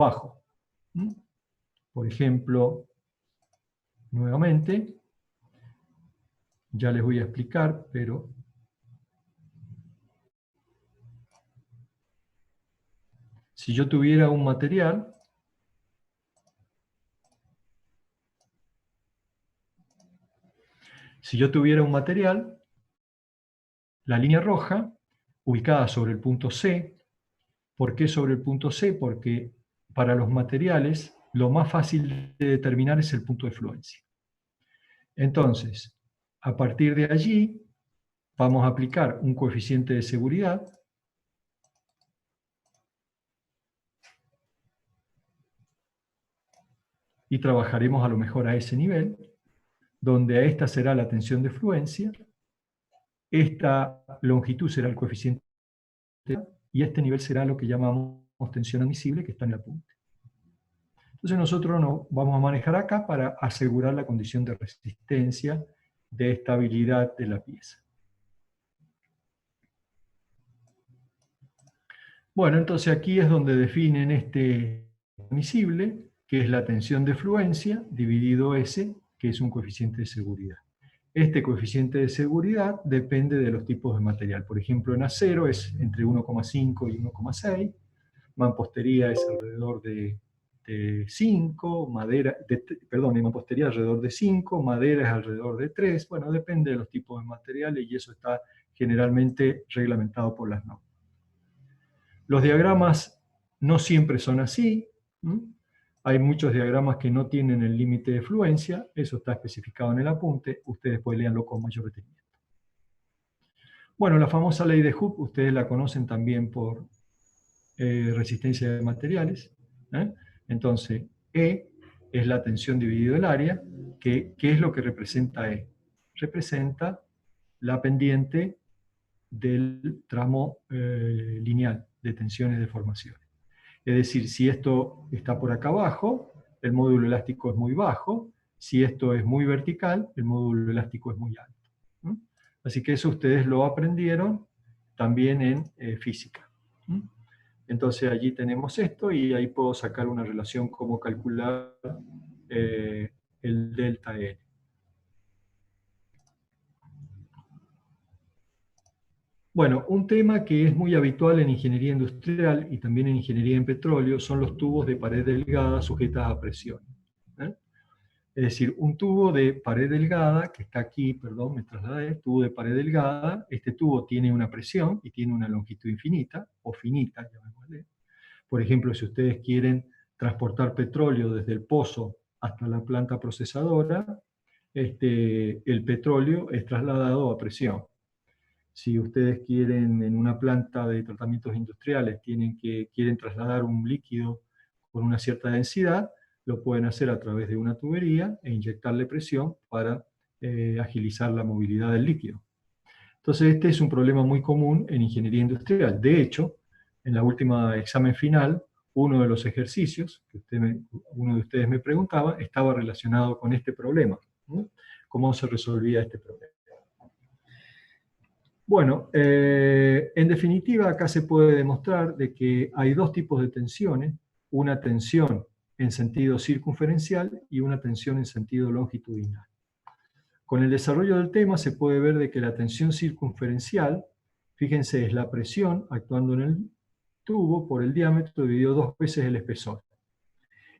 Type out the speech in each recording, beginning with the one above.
abajo. Por ejemplo, nuevamente, ya les voy a explicar, pero si yo tuviera un material, la línea roja, ubicada sobre el punto C. ¿Por qué sobre el punto C? Porque para los materiales lo más fácil de determinar es el punto de fluencia. Entonces, a partir de allí, vamos a aplicar un coeficiente de seguridad y trabajaremos a lo mejor a ese nivel, donde a esta será la tensión de fluencia, esta longitud será el coeficiente y este nivel será lo que llamamos tensión admisible, que está en el apunte. Entonces nosotros nos vamos a manejar acá para asegurar la condición de resistencia, de estabilidad de la pieza. Bueno, entonces aquí es donde definen este admisible, que es la tensión de fluencia, dividido S, que es un coeficiente de seguridad. Este coeficiente de seguridad depende de los tipos de material. Por ejemplo, en acero es entre 1,5 y 1,6, mampostería es alrededor de 5, en mampostería alrededor de 5, madera es alrededor de 3, bueno, depende de los tipos de materiales y eso está generalmente reglamentado por las normas. Los diagramas no siempre son así. Hay muchos diagramas que no tienen el límite de fluencia, eso está especificado en el apunte, ustedes pueden leerlo con mayor detenimiento. Bueno, la famosa ley de Hooke, ustedes la conocen también por resistencia de materiales. Entonces, E es la tensión dividido el área, ¿qué es lo que representa E? Representa la pendiente del tramo lineal de tensiones de formaciones. Es decir, si esto está por acá abajo, el módulo elástico es muy bajo, si esto es muy vertical, el módulo elástico es muy alto. Así que eso ustedes lo aprendieron también en física. Entonces allí tenemos esto y ahí puedo sacar una relación cómo calcular el delta L. Bueno, un tema que es muy habitual en ingeniería industrial y también en ingeniería en petróleo son los tubos de pared delgada sujetas a presión. Es decir, un tubo de pared delgada, que está aquí, perdón, me trasladé, tubo de pared delgada, este tubo tiene una presión y tiene una longitud infinita, o finita, llamémosle. Por ejemplo, si ustedes quieren transportar petróleo desde el pozo hasta la planta procesadora, el petróleo es trasladado a presión. Si ustedes quieren en una planta de tratamientos industriales, quieren trasladar un líquido con una cierta densidad, lo pueden hacer a través de una tubería e inyectarle presión para agilizar la movilidad del líquido. Entonces este es un problema muy común en ingeniería industrial. De hecho, en la última examen final, uno de los ejercicios que uno de ustedes me preguntaba estaba relacionado con este problema. ¿Cómo se resolvía este problema? Bueno, en definitiva acá se puede demostrar de que hay dos tipos de tensiones, una tensión en sentido circunferencial y una tensión en sentido longitudinal. Con el desarrollo del tema se puede ver de que la tensión circunferencial, fíjense, es la presión actuando en el tubo por el diámetro dividido 2 veces el espesor.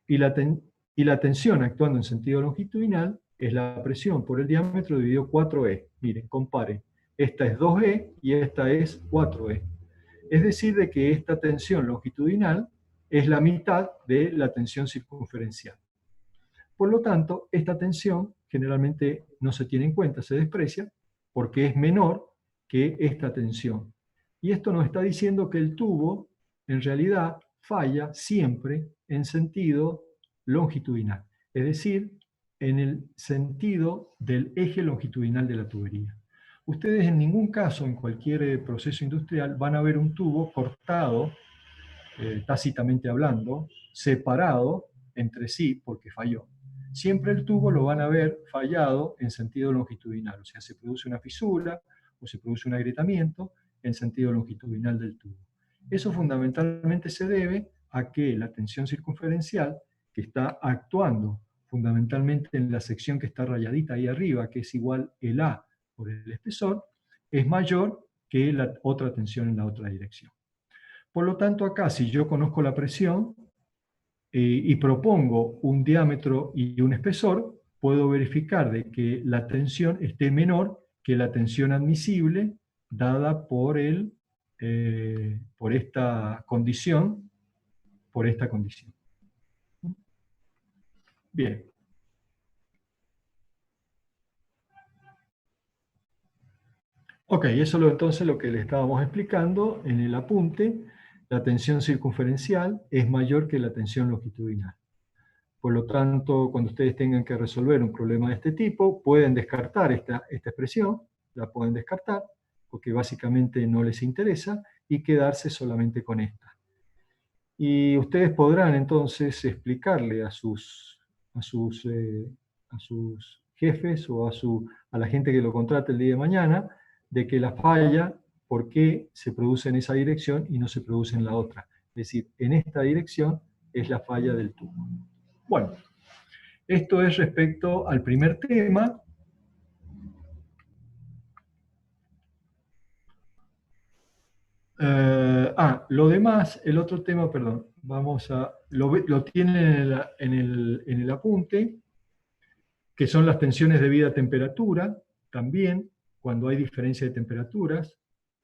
Y la tensión actuando en sentido longitudinal es la presión por el diámetro dividido 4E. Miren, comparen. Esta es 2E y esta es 4E. Es decir, de que esta tensión longitudinal es la mitad de la tensión circunferencial. Por lo tanto, esta tensión generalmente no se tiene en cuenta, se desprecia, porque es menor que esta tensión. Y esto nos está diciendo que el tubo, en realidad, falla siempre en sentido longitudinal, es decir, en el sentido del eje longitudinal de la tubería. Ustedes en ningún caso, en cualquier proceso industrial, van a ver un tubo cortado, tácitamente hablando, separado entre sí porque falló. Siempre el tubo lo van a ver fallado en sentido longitudinal, o sea, se produce una fisura o se produce un agrietamiento en sentido longitudinal del tubo. Eso fundamentalmente se debe a que la tensión circunferencial, que está actuando fundamentalmente en la sección que está rayadita ahí arriba, que es igual el A por el espesor, es mayor que la otra tensión en la otra dirección. Por lo tanto, acá, si yo conozco la presión y propongo un diámetro y un espesor, puedo verificar de que la tensión esté menor que la tensión admisible dada por esta condición, Bien. Ok, eso es entonces lo que le estábamos explicando en el apunte. La tensión circunferencial es mayor que la tensión longitudinal. Por lo tanto, cuando ustedes tengan que resolver un problema de este tipo, pueden descartar esta expresión, la pueden descartar, porque básicamente no les interesa, y quedarse solamente con esta. Y ustedes podrán entonces explicarle a sus, eh, a sus jefes o a la gente que lo contrate el día de mañana, de que la falla, por qué se produce en esa dirección y no se produce en la otra. Es decir, en esta dirección es la falla del tubo. Bueno, esto es respecto al primer tema. Lo demás, el otro tema, perdón, lo tienen en el apunte, que son las tensiones debidas a temperatura, también, cuando hay diferencia de temperaturas.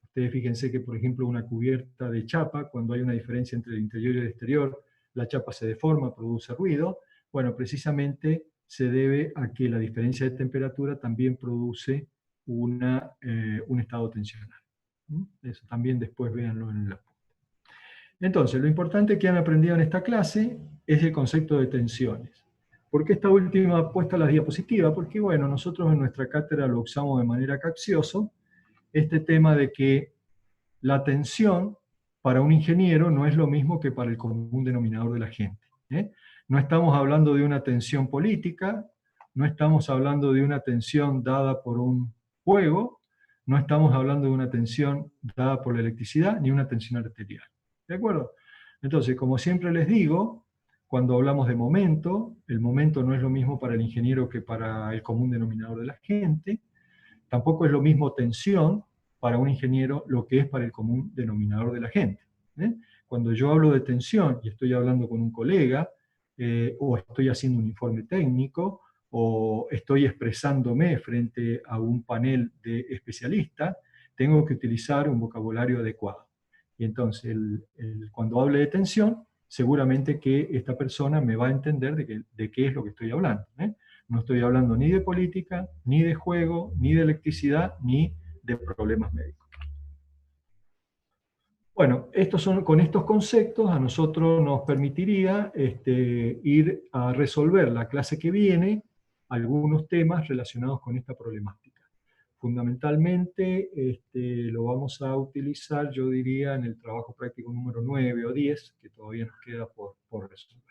Ustedes fíjense que, por ejemplo, una cubierta de chapa, cuando hay una diferencia entre el interior y el exterior, la chapa se deforma, produce ruido. Bueno, precisamente se debe a que la diferencia de temperatura también produce un estado tensional. Eso también después véanlo en el apunte. Entonces, lo importante que han aprendido en esta clase es el concepto de tensiones. ¿Por qué esta última puesta a la diapositiva? Porque, bueno, nosotros en nuestra cátedra lo usamos de manera capcioso, este tema de que la tensión para un ingeniero no es lo mismo que para el común denominador de la gente. No estamos hablando de una tensión política, no estamos hablando de una tensión dada por un juego, no estamos hablando de una tensión dada por la electricidad, ni una tensión arterial. ¿De acuerdo? Entonces, como siempre les digo, cuando hablamos de momento, el momento no es lo mismo para el ingeniero que para el común denominador de la gente. Tampoco es lo mismo tensión para un ingeniero lo que es para el común denominador de la gente. Cuando yo hablo de tensión y estoy hablando con un colega, o estoy haciendo un informe técnico, o estoy expresándome frente a un panel de especialistas, tengo que utilizar un vocabulario adecuado. Y entonces, cuando hable de tensión, seguramente que esta persona me va a entender de qué es lo que estoy hablando. No estoy hablando ni de política, ni de juego, ni de electricidad, ni de problemas médicos. Bueno, con estos conceptos a nosotros nos permitiría ir a resolver la clase que viene algunos temas relacionados con esta problemática. Fundamentalmente lo vamos a utilizar, yo diría, en el trabajo práctico número 9 o 10, que todavía nos queda por resolver.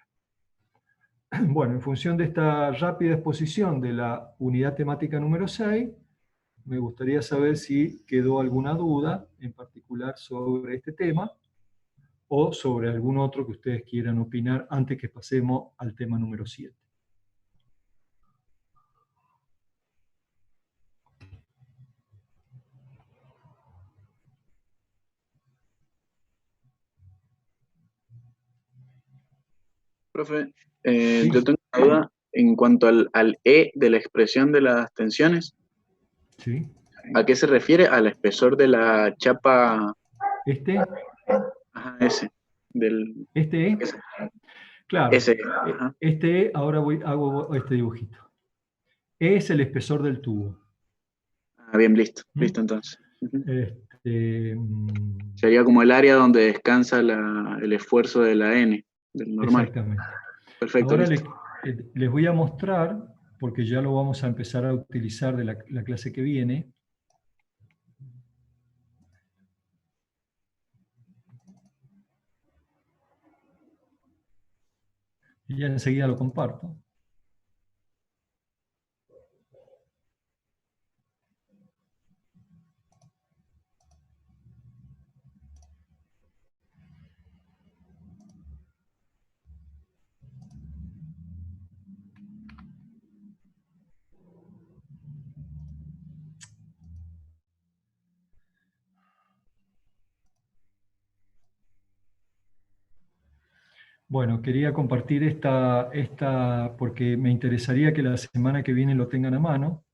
Bueno, en función de esta rápida exposición de la unidad temática número 6, me gustaría saber si quedó alguna duda en particular sobre este tema o sobre algún otro que ustedes quieran opinar antes que pasemos al tema número 7. Profe, ¿Sí? yo tengo una duda en cuanto al E de la expresión de las tensiones. ¿Sí? ¿A qué se refiere? Al espesor de la chapa. ¿Este? Ajá, ese. Del, ¿Este E? ese, Claro. ese, ajá. Este E, ahora hago este dibujito. E es el espesor del tubo. Ah, bien, listo, ¿Mm? listo entonces. Ujú. Este, Sería como el área donde descansa el esfuerzo de la N, del normal. Exactamente. Perfecto, Ahora listo. les voy a mostrar, porque ya lo vamos a empezar a utilizar de la clase que viene. Y ya enseguida lo comparto. Bueno, quería compartir esta porque me interesaría que la semana que viene lo tengan a mano.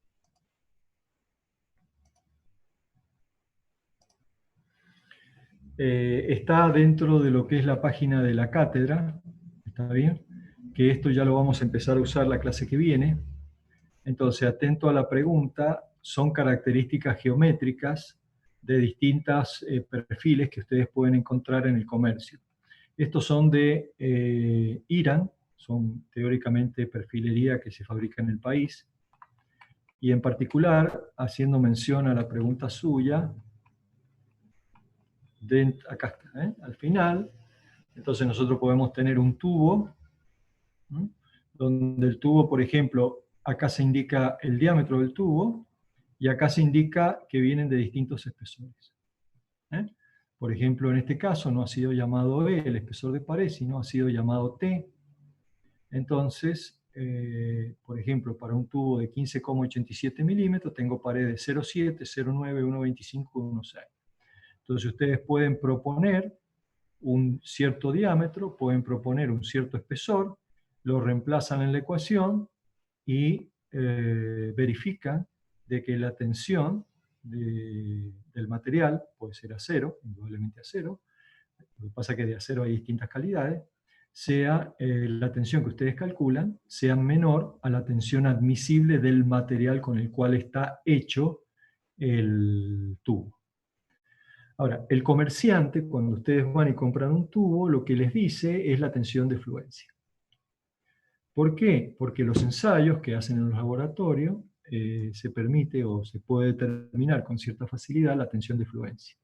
Está dentro de lo que es la página de la cátedra, ¿está bien? Que esto ya lo vamos a empezar a usar la clase que viene. Entonces, atento a la pregunta, son características geométricas de distintos perfiles que ustedes pueden encontrar en el comercio. Estos son de Irán, son teóricamente perfilería que se fabrica en el país, y en particular, haciendo mención a la pregunta suya, acá está, al final, entonces nosotros podemos tener un tubo, ¿m? Donde el tubo, por ejemplo, acá se indica el diámetro del tubo, y acá se indica que vienen de distintos espesores. ¿eh? Por ejemplo, en este caso no ha sido llamado E, el espesor de pared, sino ha sido llamado T. Entonces, por ejemplo, para un tubo de 15,87 milímetros tengo paredes 0,7, 0,9, 1,25 y 1,6. Entonces ustedes pueden proponer un cierto diámetro, pueden proponer un cierto espesor, lo reemplazan en la ecuación y verifican de que la tensión del material puede ser a cero, indudablemente a cero, lo que pasa es que de acero hay distintas calidades, sea la tensión que ustedes calculan, sea menor a la tensión admisible del material con el cual está hecho el tubo. Ahora, el comerciante, cuando ustedes van y compran un tubo, lo que les dice es la tensión de fluencia. ¿Por qué? Porque los ensayos que hacen en los laboratorios se permite o se puede determinar con cierta facilidad la tensión de fluencia.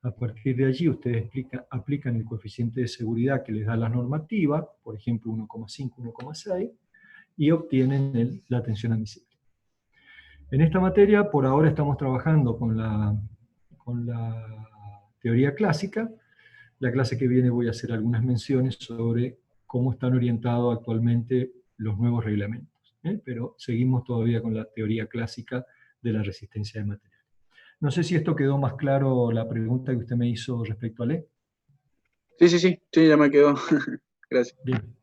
A partir de allí ustedes aplican el coeficiente de seguridad que les da la normativa, por ejemplo 1,5, 1,6, y obtienen la tensión admisible. En esta materia, por ahora estamos trabajando con la teoría clásica. La clase que viene voy a hacer algunas menciones sobre cómo están orientados actualmente los nuevos reglamentos, pero seguimos todavía con la teoría clásica de la resistencia de material. No sé si esto quedó más claro la pregunta que usted me hizo respecto a LE. Sí, ya me quedó. Gracias. Bien.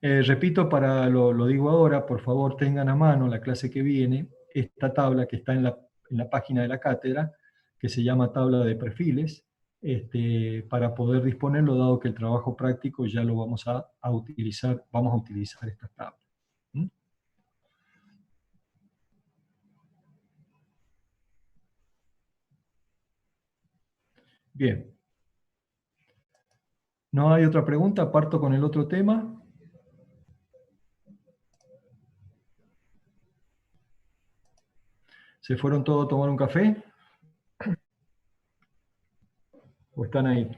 Repito, lo digo ahora, por favor tengan a mano la clase que viene, esta tabla que está en la página de la cátedra, que se llama tabla de perfiles, para poder disponerlo, dado que el trabajo práctico ya lo vamos a utilizar estas tablas. ¿Mm? Bien. ¿No hay otra pregunta? Parto con el otro tema. ¿Se fueron todos a tomar un café? ¿O están ahí?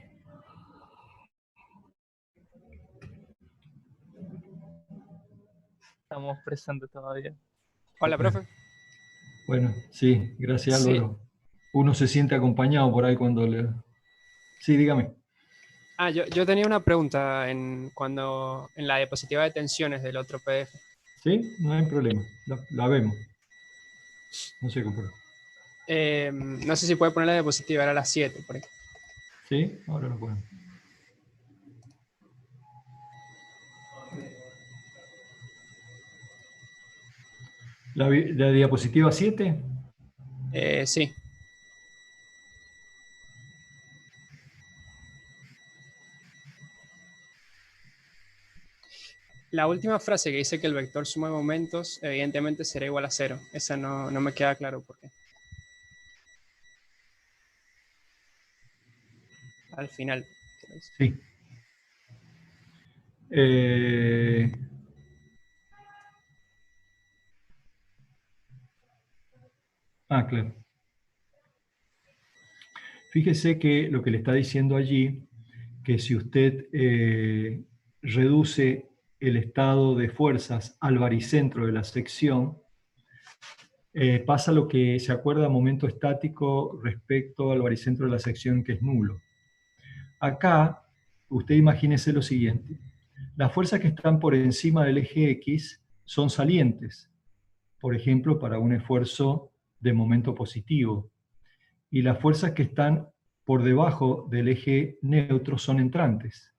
Estamos presentes todavía. Hola, profe. Bueno, sí, gracias Sí. Álvaro. Uno se siente acompañado por ahí cuando le... Sí, dígame. Yo tenía una pregunta en la diapositiva de tensiones del otro PDF. Sí, no hay problema. La vemos. No se compra. No sé si puede poner la diapositiva, era las 7 por ahí. Sí, ahora lo pueden. ¿La diapositiva 7? Sí. La última frase que dice que el vector suma de momentos evidentemente será igual a 0. Esa no me queda claro por qué. Al final. Sí. Claro. Fíjese que lo que le está diciendo allí, que si usted reduce el estado de fuerzas al baricentro de la sección, pasa lo que se acuerda momento estático respecto al baricentro de la sección, que es nulo. Acá, usted imagínese lo siguiente. Las fuerzas que están por encima del eje X son salientes, por ejemplo, para un esfuerzo de momento positivo. Y las fuerzas que están por debajo del eje neutro son entrantes.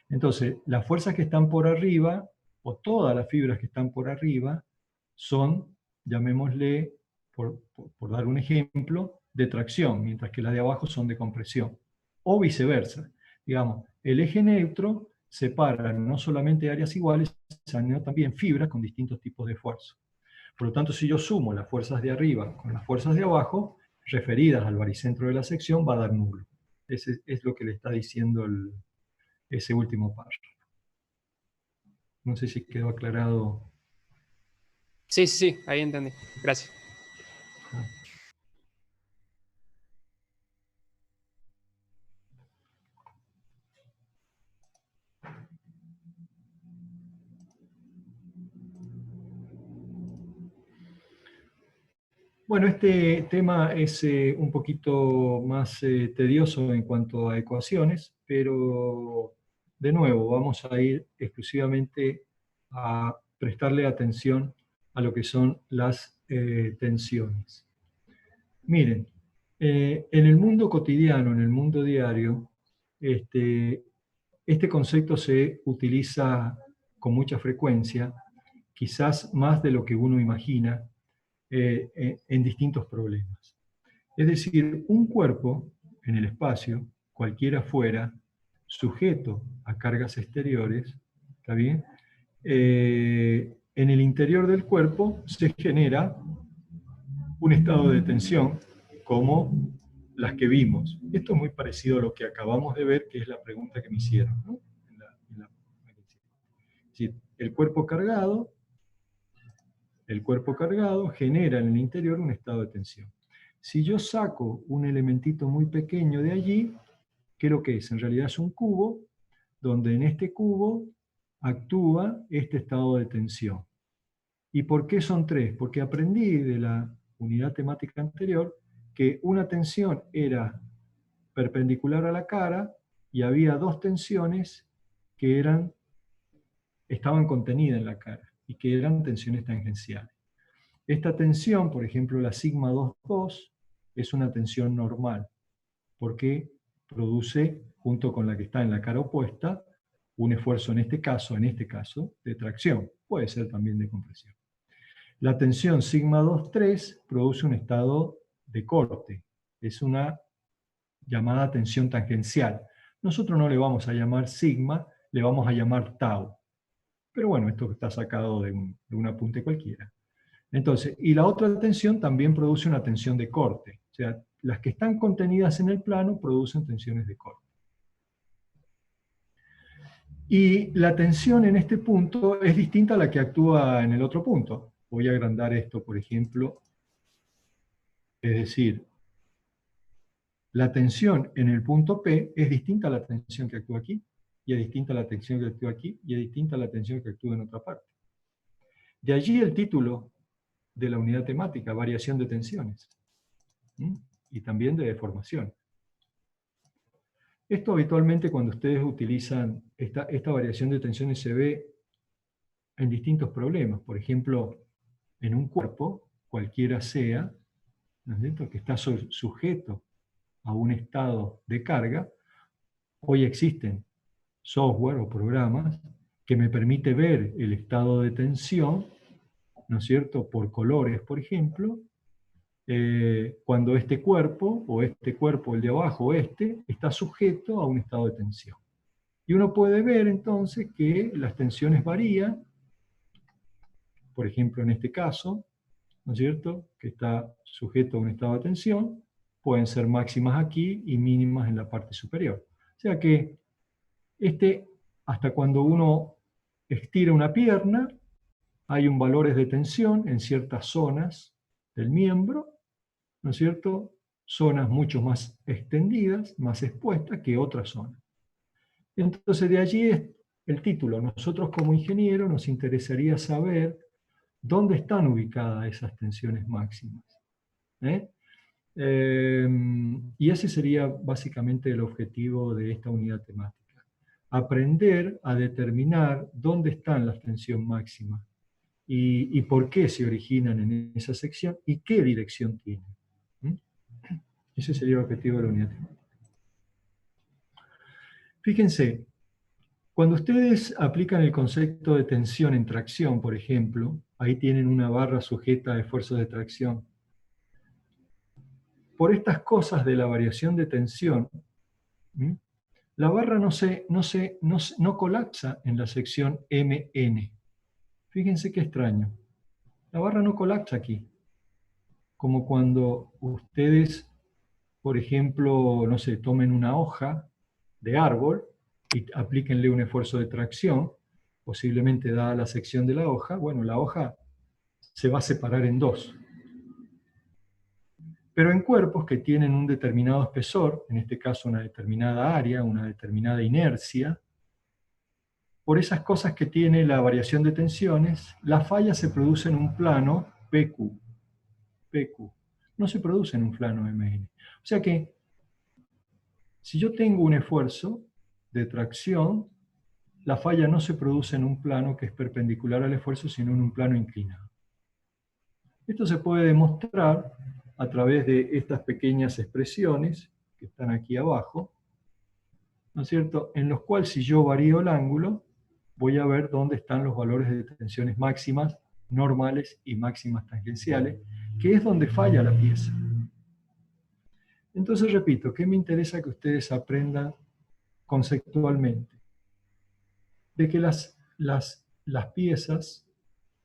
Entonces, las fuerzas que están por arriba, o todas las fibras que están por arriba, son, llamémosle, por dar un ejemplo, de tracción, mientras que las de abajo son de compresión. O viceversa. Digamos, el eje neutro separa no solamente áreas iguales, sino también fibras con distintos tipos de fuerza. Por lo tanto, si yo sumo las fuerzas de arriba con las fuerzas de abajo, referidas al baricentro de la sección, va a dar nulo. Ese es lo que le está diciendo ese último párrafo. No sé si quedó aclarado. Sí, sí, sí, ahí entendí. Gracias. Bueno, este tema es un poquito más tedioso en cuanto a ecuaciones, pero de nuevo vamos a ir exclusivamente a prestarle atención a lo que son las tensiones. Miren, en el mundo cotidiano, en el mundo diario, este concepto se utiliza con mucha frecuencia, quizás más de lo que uno imagina, en distintos problemas. Es decir, un cuerpo en el espacio, cualquiera fuera, sujeto a cargas exteriores, ¿está bien? En el interior del cuerpo se genera un estado de tensión como las que vimos. Esto es muy parecido a lo que acabamos de ver, que es la pregunta que me hicieron, ¿no? Es decir, el cuerpo cargado genera en el interior un estado de tensión. Si yo saco un elementito muy pequeño de allí, ¿qué es lo que es? En realidad es un cubo, donde en este cubo actúa este estado de tensión. ¿Y por qué son tres? Porque aprendí de la unidad temática anterior que una tensión era perpendicular a la cara y había dos tensiones que estaban contenidas en la cara y que eran tensiones tangenciales. Esta tensión, por ejemplo, la sigma 2,2, es una tensión normal, porque produce, junto con la que está en la cara opuesta, un esfuerzo en este caso, de tracción. Puede ser también de compresión. La tensión sigma 2,3 produce un estado de corte. Es una llamada tensión tangencial. Nosotros no le vamos a llamar sigma, le vamos a llamar tau. Pero bueno, esto está sacado de un apunte cualquiera. Entonces, y la otra tensión también produce una tensión de corte. O sea, las que están contenidas en el plano producen tensiones de corte. Y la tensión en este punto es distinta a la que actúa en el otro punto. Voy a agrandar esto, por ejemplo. Es decir, la tensión en el punto P es distinta a la tensión que actúa aquí, y es distinta a la tensión que actúa aquí, y es distinta a la tensión que actúa en otra parte. De allí el título de la unidad temática, variación de tensiones, y también de deformación. Esto habitualmente cuando ustedes utilizan esta variación de tensiones se ve en distintos problemas. Por ejemplo, en un cuerpo, cualquiera sea, ¿no es cierto?, que está sujeto a un estado de carga, hoy existen software o programas que me permite ver el estado de tensión, ¿no es cierto?, por colores, por ejemplo, cuando este cuerpo, o este cuerpo, el de abajo, está sujeto a un estado de tensión. Y uno puede ver entonces que las tensiones varían, por ejemplo en este caso, ¿no es cierto?, que está sujeto a un estado de tensión, pueden ser máximas aquí y mínimas en la parte superior. O sea que hasta cuando uno estira una pierna, hay un valores de tensión en ciertas zonas del miembro, ¿no es cierto?, zonas mucho más extendidas, más expuestas que otras zonas. Entonces de allí es el título. Nosotros como ingenieros nos interesaría saber dónde están ubicadas esas tensiones máximas. Y ese sería básicamente el objetivo de esta unidad temática. Aprender a determinar dónde están las tensiones máximas y por qué se originan en esa sección y qué dirección tienen. Ese sería el objetivo de la unidad temática. Fíjense, Cuando ustedes aplican el concepto de tensión en tracción, por ejemplo, ahí tienen una barra sujeta a esfuerzos de tracción. Por estas cosas de la variación de tensión, la barra no colapsa en la sección MN. Fíjense qué extraño. La barra no colapsa aquí. Como cuando ustedes, por ejemplo, no sé, tomen una hoja de árbol y aplíquenle un esfuerzo de tracción, posiblemente dada la sección de la hoja, bueno, la hoja se va a separar en dos. Pero en cuerpos que tienen un determinado espesor, en este caso una determinada área, una determinada inercia, por esas cosas que tiene la variación de tensiones, la falla se produce en un plano PQ. No se produce en un plano MN. O sea que, si yo tengo un esfuerzo de tracción, la falla no se produce en un plano que es perpendicular al esfuerzo, sino en un plano inclinado. Esto se puede demostrar a través de estas pequeñas expresiones que están aquí abajo, ¿no es cierto? En los cuales, si yo varío el ángulo, voy a ver dónde están los valores de tensiones máximas, normales y máximas tangenciales, que es donde falla la pieza. Entonces, repito, ¿qué me interesa que ustedes aprendan conceptualmente? De que las piezas,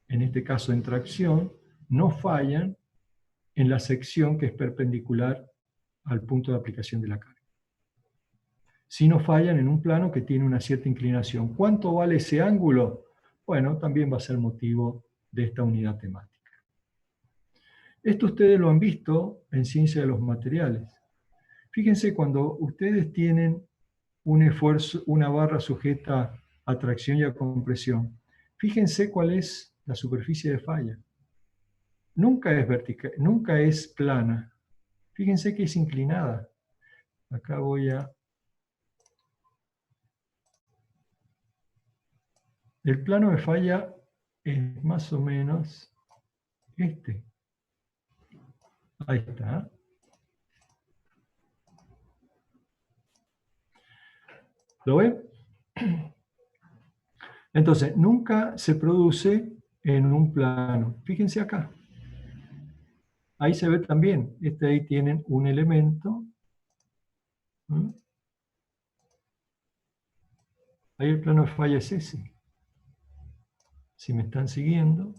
en este caso en tracción, no fallan en la sección que es perpendicular al punto de aplicación de la carga, sino fallan en un plano que tiene una cierta inclinación. ¿Cuánto vale ese ángulo? Bueno, también va a ser motivo de esta unidad temática. Esto ustedes lo han visto en ciencia de los materiales. Fíjense, cuando ustedes tienen un esfuerzo, una barra sujeta a tracción y a compresión, fíjense cuál es la superficie de falla. Nunca es vertical, nunca es plana. Fíjense que es inclinada. Acá voy a... El plano de falla es más o menos este. Ahí está. ¿Lo ven? Entonces, nunca se produce en un plano. Fíjense acá. Ahí se ve también. Ahí tienen un elemento. Ahí el plano de falla es ese. Si me están siguiendo.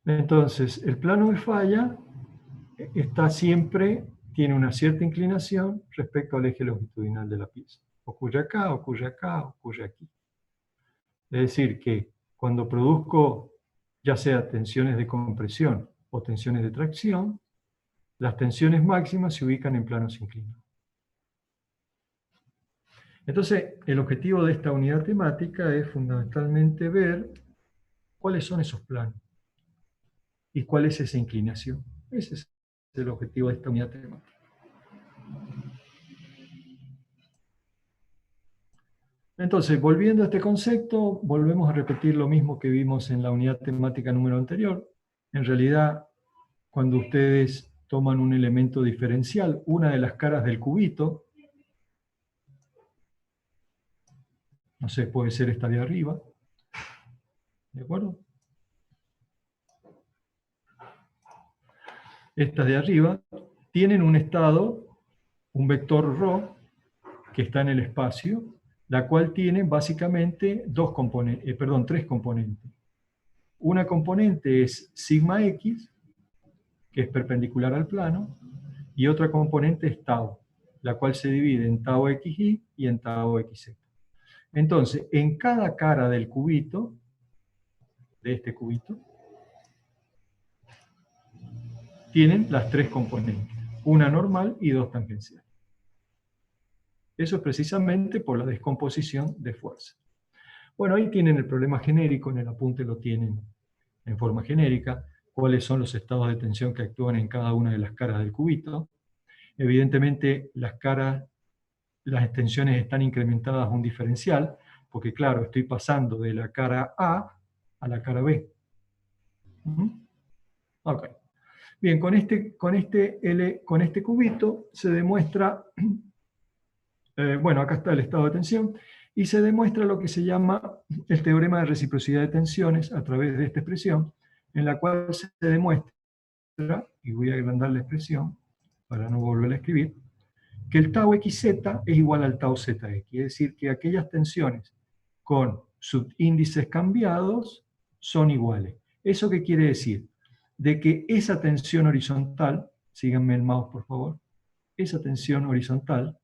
Entonces, el plano de falla está siempre, tiene una cierta inclinación respecto al eje longitudinal de la pieza. Ocurre acá, ocurre acá, ocurre aquí. Es decir, que cuando produzco ya sea tensiones de compresión o tensiones de tracción, las tensiones máximas se ubican en planos inclinados. Entonces, el objetivo de esta unidad temática es fundamentalmente ver cuáles son esos planos y cuál es esa inclinación. Ese es el objetivo de esta unidad temática. Entonces, volviendo a este concepto, volvemos a repetir lo mismo que vimos en la unidad temática número anterior. En realidad, cuando ustedes toman un elemento diferencial, una de las caras del cubito, no sé, puede ser esta de arriba, ¿de acuerdo? Estas de arriba tienen un estado, un vector ρ, que está en el espacio, la cual tiene básicamente tres componentes. Una componente es sigma x, que es perpendicular al plano, y otra componente es tau, la cual se divide en tau xy y en tau xz. Entonces, en cada cara del cubito, de este cubito, tienen las tres componentes, una normal y dos tangenciales. Eso es precisamente por la descomposición de fuerza. Bueno, ahí tienen el problema genérico, en el apunte lo tienen en forma genérica, cuáles son los estados de tensión que actúan en cada una de las caras del cubito. Evidentemente, las tensiones están incrementadas a un diferencial, porque claro, estoy pasando de la cara A a la cara B. Ok. Bien, con este cubito se demuestra, bueno, acá está el estado de tensión, y se demuestra lo que se llama el teorema de reciprocidad de tensiones a través de esta expresión, en la cual se demuestra, y voy a agrandar la expresión para no volver a escribir, que el tau xz es igual al tau zx, es decir, que aquellas tensiones con subíndices cambiados son iguales. ¿Eso qué quiere decir? De que esa tensión horizontal, síganme el mouse por favor, esa tensión horizontal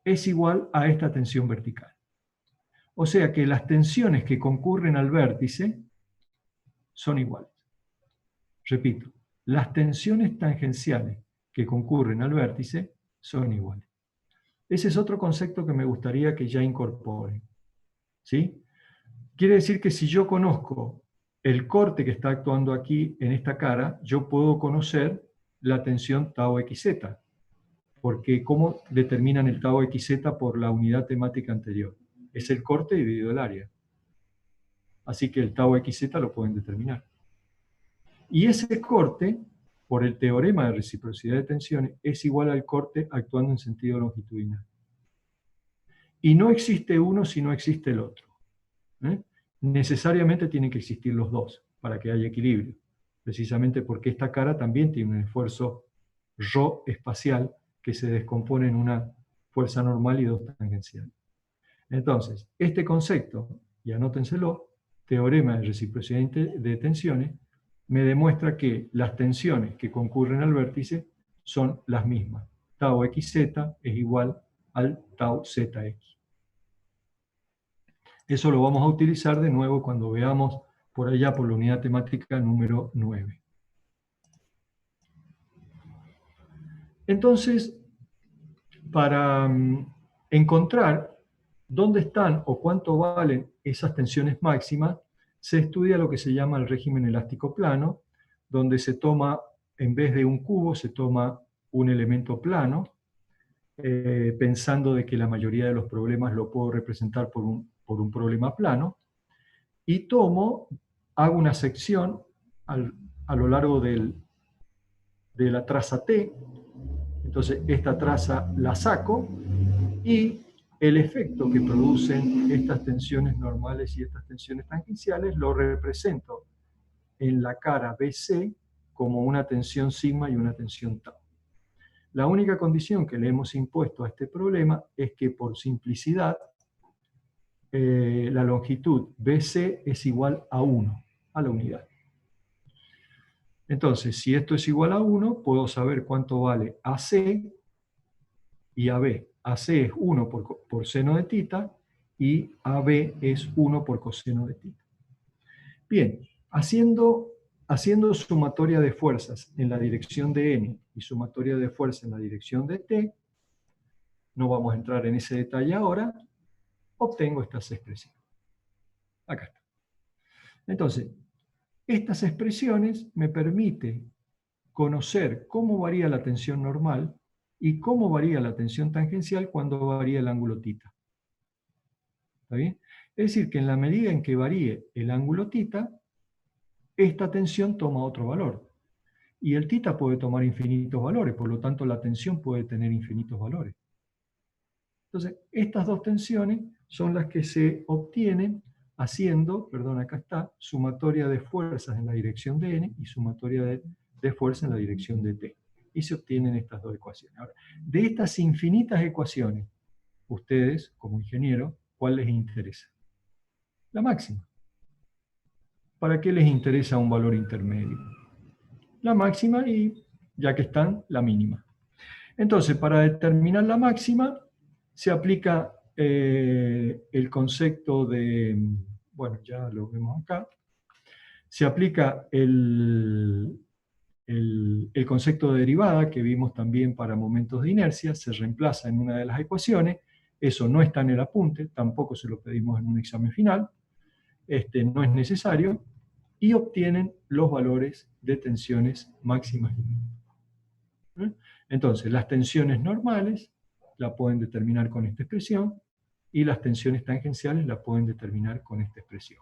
es igual a esta tensión vertical. O sea que las tensiones que concurren al vértice son iguales. Repito, las tensiones tangenciales que concurren al vértice son iguales. Ese es otro concepto que me gustaría que ya incorporen. ¿Sí? Quiere decir que si yo conozco el corte que está actuando aquí en esta cara, yo puedo conocer la tensión tau xz, porque ¿cómo determinan el tau xz por la unidad temática anterior? Es el corte dividido el área. Así que el tau xz lo pueden determinar. Y ese corte, por el teorema de reciprocidad de tensiones, es igual al corte actuando en sentido longitudinal. Y no existe uno si no existe el otro. Necesariamente tienen que existir los dos para que haya equilibrio, precisamente porque esta cara también tiene un esfuerzo ρ espacial que se descompone en una fuerza normal y dos tangenciales. Entonces, este concepto, y anótenselo, teorema de reciprocidad de tensiones, me demuestra que las tensiones que concurren al vértice son las mismas. Tau xz es igual al tau zx. Eso lo vamos a utilizar de nuevo cuando veamos por allá por la unidad temática número 9. Entonces, para encontrar dónde están o cuánto valen esas tensiones máximas, se estudia lo que se llama el régimen elástico plano, donde se toma, en vez de un cubo, se toma un elemento plano, pensando de que la mayoría de los problemas lo puedo representar por un problema plano, y hago una sección a lo largo de la traza T. Entonces esta traza la saco y el efecto que producen estas tensiones normales y estas tensiones tangenciales lo represento en la cara BC como una tensión sigma y una tensión tau. La única condición que le hemos impuesto a este problema es que por simplicidad la longitud BC es igual a 1, a la unidad. Entonces, si esto es igual a 1, puedo saber cuánto vale AC y AB. AC es 1 por seno de tita y AB es 1 por coseno de tita. Bien, haciendo sumatoria de fuerzas en la dirección de N y sumatoria de fuerzas en la dirección de T, no vamos a entrar en ese detalle ahora, obtengo estas expresiones. Acá está. Entonces, estas expresiones me permiten conocer cómo varía la tensión normal y cómo varía la tensión tangencial cuando varía el ángulo tita. ¿Está bien? Es decir, que en la medida en que varíe el ángulo tita, esta tensión toma otro valor. Y el tita puede tomar infinitos valores, por lo tanto la tensión puede tener infinitos valores. Entonces, estas dos tensiones son las que se obtienen haciendo, perdón, acá está, sumatoria de fuerzas en la dirección de N y sumatoria de fuerza en la dirección de T. Y se obtienen estas dos ecuaciones. Ahora, de estas infinitas ecuaciones, ustedes, como ingenieros, ¿cuál les interesa? La máxima. ¿Para qué les interesa un valor intermedio? La máxima y, ya que están, la mínima. Entonces, para determinar la máxima, se aplica el concepto de, bueno, ya lo vemos acá, se aplica el concepto de derivada que vimos también para momentos de inercia, se reemplaza en una de las ecuaciones, eso no está en el apunte, tampoco se lo pedimos en un examen final, no es necesario, y obtienen los valores de tensiones máximas y mínimas. Entonces, las tensiones normales la pueden determinar con esta expresión y las tensiones tangenciales la pueden determinar con esta expresión.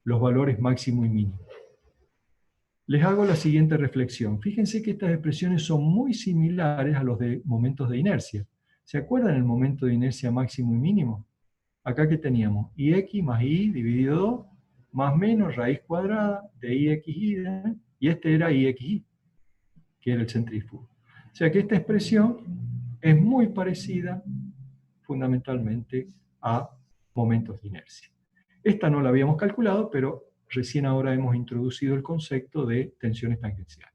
Los valores máximo y mínimo. les hago la siguiente reflexión. Fíjense que estas expresiones son muy similares a los de momentos de inercia. ¿Se acuerdan el momento de inercia máximo y mínimo? Acá que teníamos ix más y dividido 2, más menos raíz cuadrada de ixy, y este era ixy, que era el centrífugo. O sea que esta expresión es muy parecida fundamentalmente a momentos de inercia. Esta no la habíamos calculado, pero recién ahora hemos introducido el concepto de tensiones tangenciales,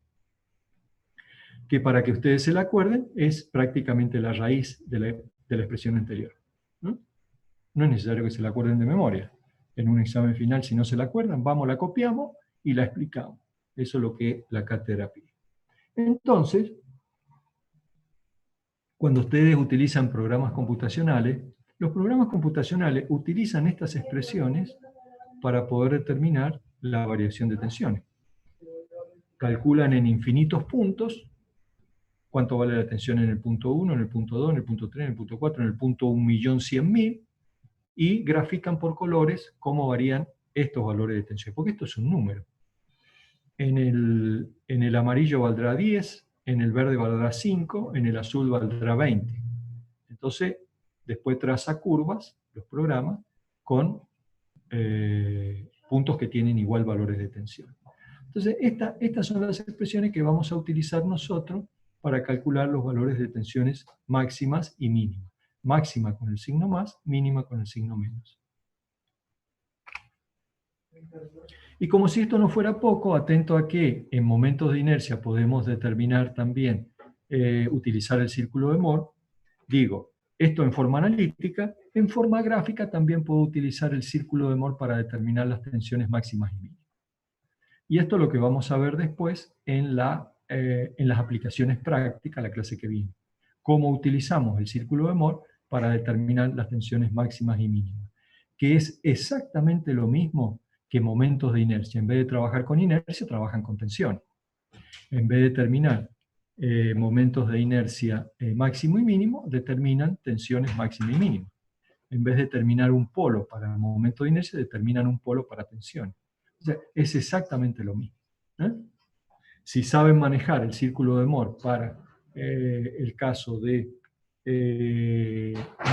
que para que ustedes se la acuerden es prácticamente la raíz de la expresión anterior. No es necesario que se la acuerden de memoria. En un examen final, si no se la acuerdan, vamos, la copiamos y la explicamos. Eso es lo que la cátedra pide. Entonces, cuando ustedes utilizan programas computacionales, los programas computacionales utilizan estas expresiones para poder determinar la variación de tensiones. Calculan en infinitos puntos cuánto vale la tensión en el punto 1, en el punto 2, en el punto 3, en el punto 4, en el punto 1.100.000, y grafican por colores cómo varían estos valores de tensión, porque esto es un número. En el amarillo valdrá 10, en el verde valdrá 5, en el azul valdrá 20. Entonces, después traza curvas, los programas, con puntos que tienen igual valores de tensión. Entonces, estas son las expresiones que vamos a utilizar nosotros para calcular los valores de tensiones máximas y mínimas. Máxima con el signo más, mínima con el signo menos. Y como si esto no fuera poco, atento a que en momentos de inercia podemos determinar también, utilizar el círculo de Moore, digo, esto en forma analítica, en forma gráfica también puedo utilizar el círculo de Moore para determinar las tensiones máximas y mínimas. Y esto es lo que vamos a ver después en las aplicaciones prácticas, la clase que viene. Cómo utilizamos el círculo de Moore para determinar las tensiones máximas y mínimas, que es exactamente lo mismo que momentos de inercia. En vez de trabajar con inercia, trabajan con tensión. En vez de determinar momentos de inercia máximo y mínimo, determinan tensiones máxima y mínima. En vez de determinar un polo para momento de inercia, determinan un polo para tensión. O sea, es exactamente lo mismo. Si saben manejar el círculo de Moore para el caso de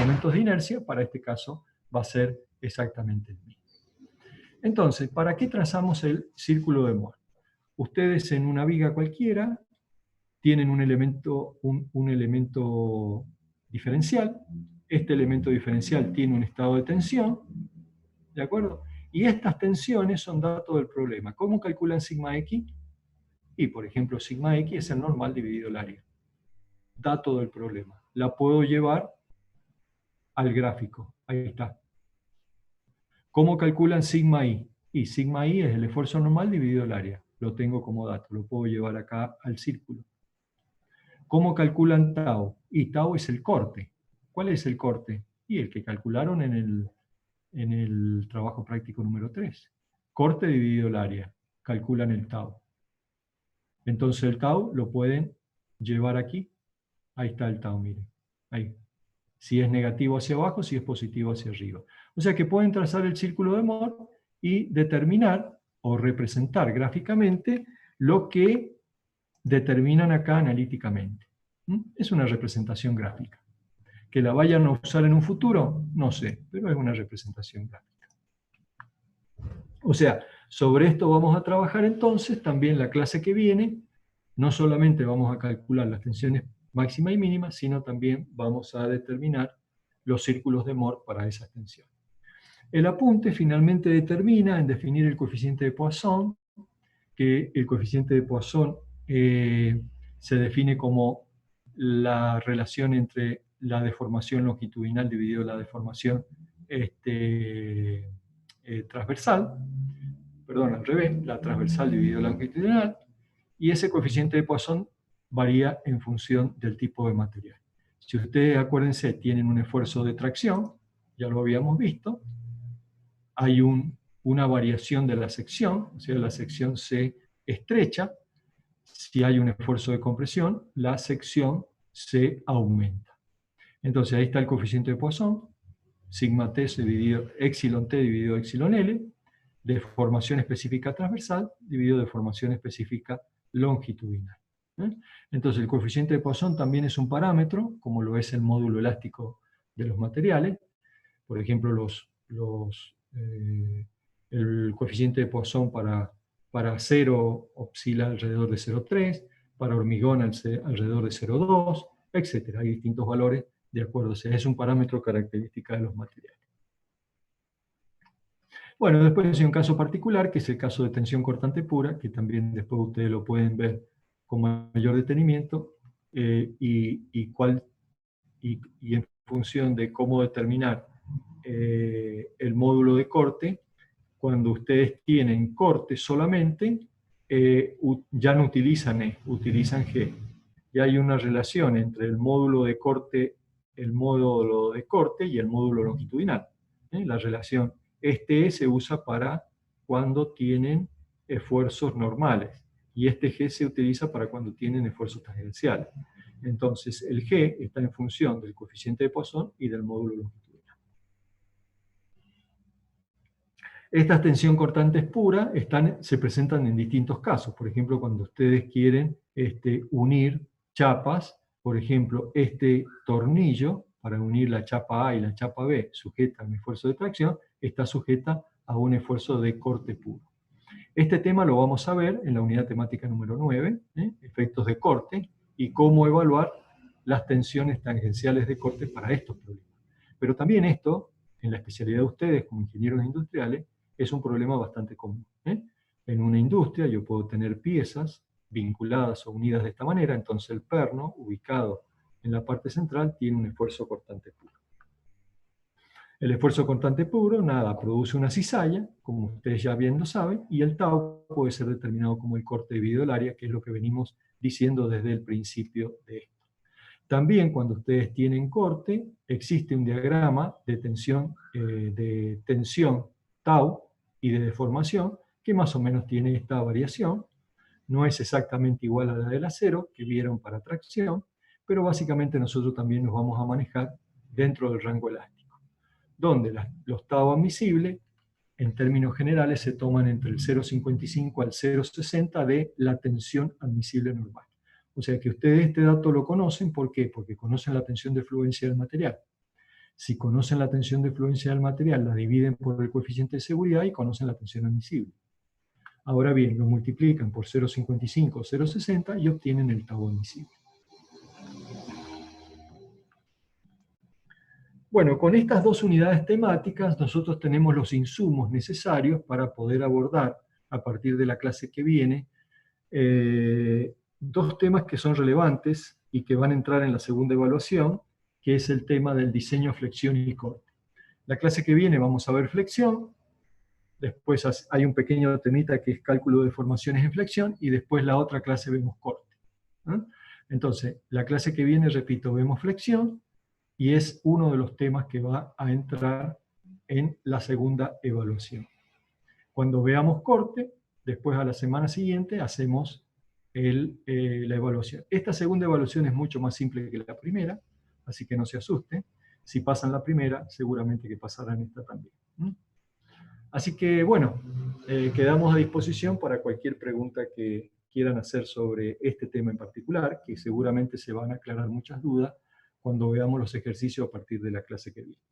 momentos de inercia, para este caso va a ser exactamente el mismo. Entonces, ¿para qué trazamos el círculo de Moore? Ustedes en una viga cualquiera tienen un elemento diferencial. Este elemento diferencial tiene un estado de tensión, ¿de acuerdo? Y estas tensiones son datos del problema. ¿Cómo calculan sigma x? Y, por ejemplo, sigma x es el normal dividido el área. Dato del problema. La puedo llevar al gráfico. Ahí está. ¿Cómo calculan sigma i? Y sigma i es el esfuerzo normal dividido el área. Lo tengo como dato. Lo puedo llevar acá al círculo. ¿Cómo calculan tau? Y tau es el corte. ¿Cuál es el corte? Y el que calcularon en el trabajo práctico número 3. Corte dividido el área. Calculan el tau. Entonces el tau lo pueden llevar aquí. Ahí está el tau, miren. Ahí. Si es negativo hacia abajo, si es positivo hacia arriba. O sea que pueden trazar el círculo de Moore y determinar o representar gráficamente lo que determinan acá analíticamente. Es una representación gráfica. ¿Que la vayan a usar en un futuro? No sé, pero es una representación gráfica. O sea, sobre esto vamos a trabajar entonces también la clase que viene. No solamente vamos a calcular las tensiones máxima y mínima, sino también vamos a determinar los círculos de Moore para esas tensiones. El apunte finalmente determina en definir el coeficiente de Poisson, que el coeficiente de Poisson se define como la relación entre la deformación longitudinal dividido la deformación transversal, perdón, al revés, la transversal dividido la longitudinal, y ese coeficiente de Poisson varía en función del tipo de material. Si ustedes, acuérdense, tienen un esfuerzo de tracción, ya lo habíamos visto, hay una variación de la sección, o sea, la sección se estrecha. Si hay un esfuerzo de compresión, la sección se aumenta. Entonces ahí está el coeficiente de Poisson, sigma t dividido epsilon t dividido epsilon L, deformación específica transversal dividido deformación específica longitudinal. Entonces el coeficiente de Poisson también es un parámetro, como lo es el módulo elástico de los materiales. Por ejemplo, el coeficiente de Poisson para acero oscila alrededor de 0,3, para hormigón alrededor de 0,2, etc. Hay distintos valores de acuerdo, o sea, es un parámetro característica de los materiales. Bueno, después hay un caso particular, que es el caso de tensión cortante pura, que también después ustedes lo pueden ver con mayor detenimiento, y en función de cómo determinar el módulo de corte, cuando ustedes tienen corte solamente, ya no utilizan E, utilizan G. Y hay una relación entre el módulo de corte y el módulo longitudinal. La relación este E se usa para cuando tienen esfuerzos normales, y este G se utiliza para cuando tienen esfuerzos tangenciales. Entonces, el G está en función del coeficiente de Poisson y del módulo longitudinal. Estas tensión cortantes puras se presentan en distintos casos. Por ejemplo, cuando ustedes quieren unir chapas, por ejemplo, este tornillo, para unir la chapa A y la chapa B, sujeta a un esfuerzo de tracción, está sujeta a un esfuerzo de corte puro. Este tema lo vamos a ver en la unidad temática número 9, efectos de corte, y cómo evaluar las tensiones tangenciales de corte para estos problemas. Pero también esto, en la especialidad de ustedes como ingenieros industriales, es un problema bastante común. En una industria yo puedo tener piezas vinculadas o unidas de esta manera, entonces el perno, ubicado en la parte central, tiene un esfuerzo cortante puro. El esfuerzo cortante puro, produce una cizalla, como ustedes ya bien lo saben, y el tau puede ser determinado como el corte dividido el área, que es lo que venimos diciendo desde el principio de esto. También cuando ustedes tienen corte, existe un diagrama de tensión tau y de deformación, que más o menos tiene esta variación. No es exactamente igual a la del acero, que vieron para tracción, pero básicamente nosotros también nos vamos a manejar dentro del rango elástico, donde los tau admisibles, en términos generales, se toman entre el 0,55 al 0,60 de la tensión admisible normal. O sea que ustedes este dato lo conocen, ¿por qué? Porque conocen la tensión de fluencia del material. Si conocen la tensión de fluencia del material, la dividen por el coeficiente de seguridad y conocen la tensión admisible. Ahora bien, lo multiplican por 0,55 o 0,60 y obtienen el tau admisible. Bueno, con estas dos unidades temáticas nosotros tenemos los insumos necesarios para poder abordar, a partir de la clase que viene, dos temas que son relevantes y que van a entrar en la segunda evaluación, que es el tema del diseño, flexión y corte. La clase que viene vamos a ver flexión, después hay un pequeño temita que es cálculo de deformaciones en flexión, y después la otra clase vemos corte. Entonces, la clase que viene, repito, vemos flexión, y es uno de los temas que va a entrar en la segunda evaluación. Cuando veamos corte, después a la semana siguiente hacemos la evaluación. Esta segunda evaluación es mucho más simple que la primera, así que no se asusten. Si pasan la primera, seguramente que pasarán esta también. Así que bueno, quedamos a disposición para cualquier pregunta que quieran hacer sobre este tema en particular, que seguramente se van a aclarar muchas dudas cuando veamos los ejercicios a partir de la clase que viene.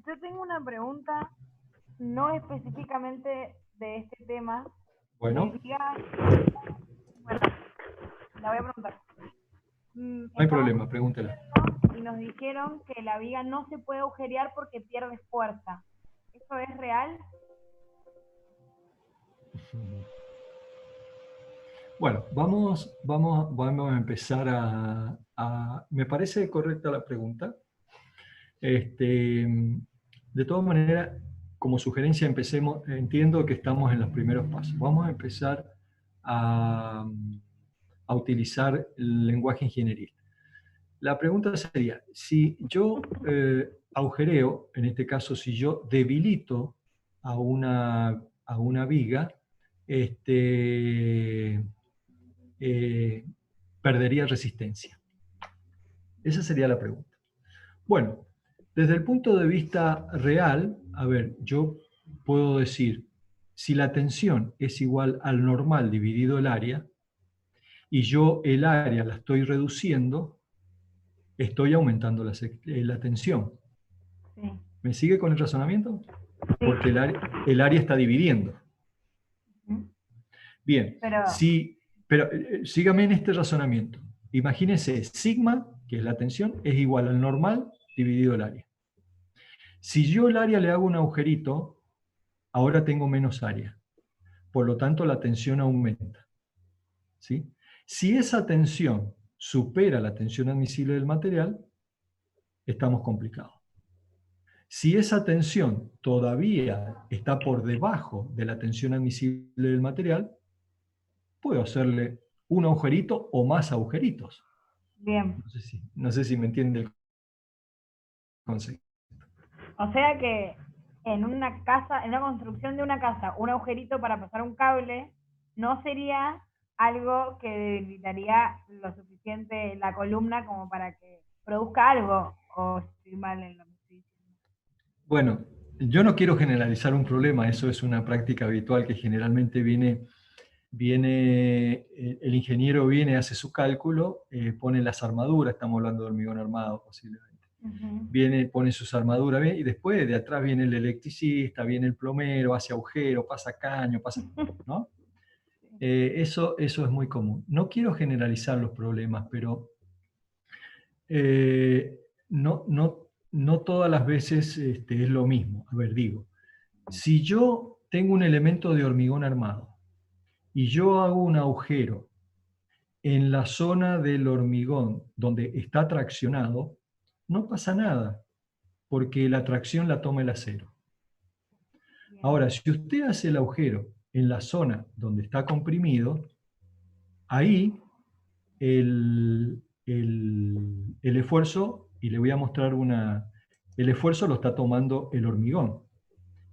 Yo tengo una pregunta, no específicamente de este tema. Bueno. Bueno, la voy a preguntar. No hay problema, pregúntela. Y nos dijeron que la viga no se puede agujerear porque pierde fuerza. ¿Eso es real? Bueno, vamos a empezar me parece correcta la pregunta. De todas maneras, como sugerencia, entiendo que estamos en los primeros pasos. Vamos a empezar a utilizar el lenguaje ingenierista. La pregunta sería, si yo agujereo, en este caso, si yo debilito a una viga, perdería resistencia. Esa sería la pregunta. Bueno, Desde el punto de vista real, a ver, yo puedo decir, si la tensión es igual al normal dividido el área, y yo el área la estoy reduciendo, estoy aumentando la tensión. Sí. ¿Me sigue con el razonamiento? Sí. Porque el área está dividiendo. Ujú. Bien, pero sígame en este razonamiento. Imagínense, sigma, que es la tensión, es igual al normal dividido el área. Si yo el área le hago un agujerito, ahora tengo menos área. Por lo tanto, la tensión aumenta. ¿Sí? Si esa tensión supera la tensión admisible del material, estamos complicados. Si esa tensión todavía está por debajo de la tensión admisible del material, puedo hacerle un agujerito o más agujeritos. Bien. No sé si me entiende el concepto. O sea que en una casa, en la construcción de una casa, un agujerito para pasar un cable no sería algo que debilitaría lo suficiente la columna como para que produzca algo, o estoy mal en lo que estoy diciendo. Bueno, yo no quiero generalizar un problema, eso es una práctica habitual que generalmente el ingeniero viene, hace su cálculo, pone las armaduras, estamos hablando de hormigón armado posiblemente. Viene, pone sus armaduras, y después de atrás viene el electricista, viene el plomero, hace agujero, pasa caño, ¿no? Eso es muy común. No quiero generalizar los problemas, pero no todas las veces es lo mismo. A ver, digo, si yo tengo un elemento de hormigón armado y yo hago un agujero en la zona del hormigón donde está traccionado, no pasa nada, porque la tracción la toma el acero. Ahora, si usted hace el agujero en la zona donde está comprimido, ahí el esfuerzo, y le voy a mostrar el esfuerzo lo está tomando el hormigón.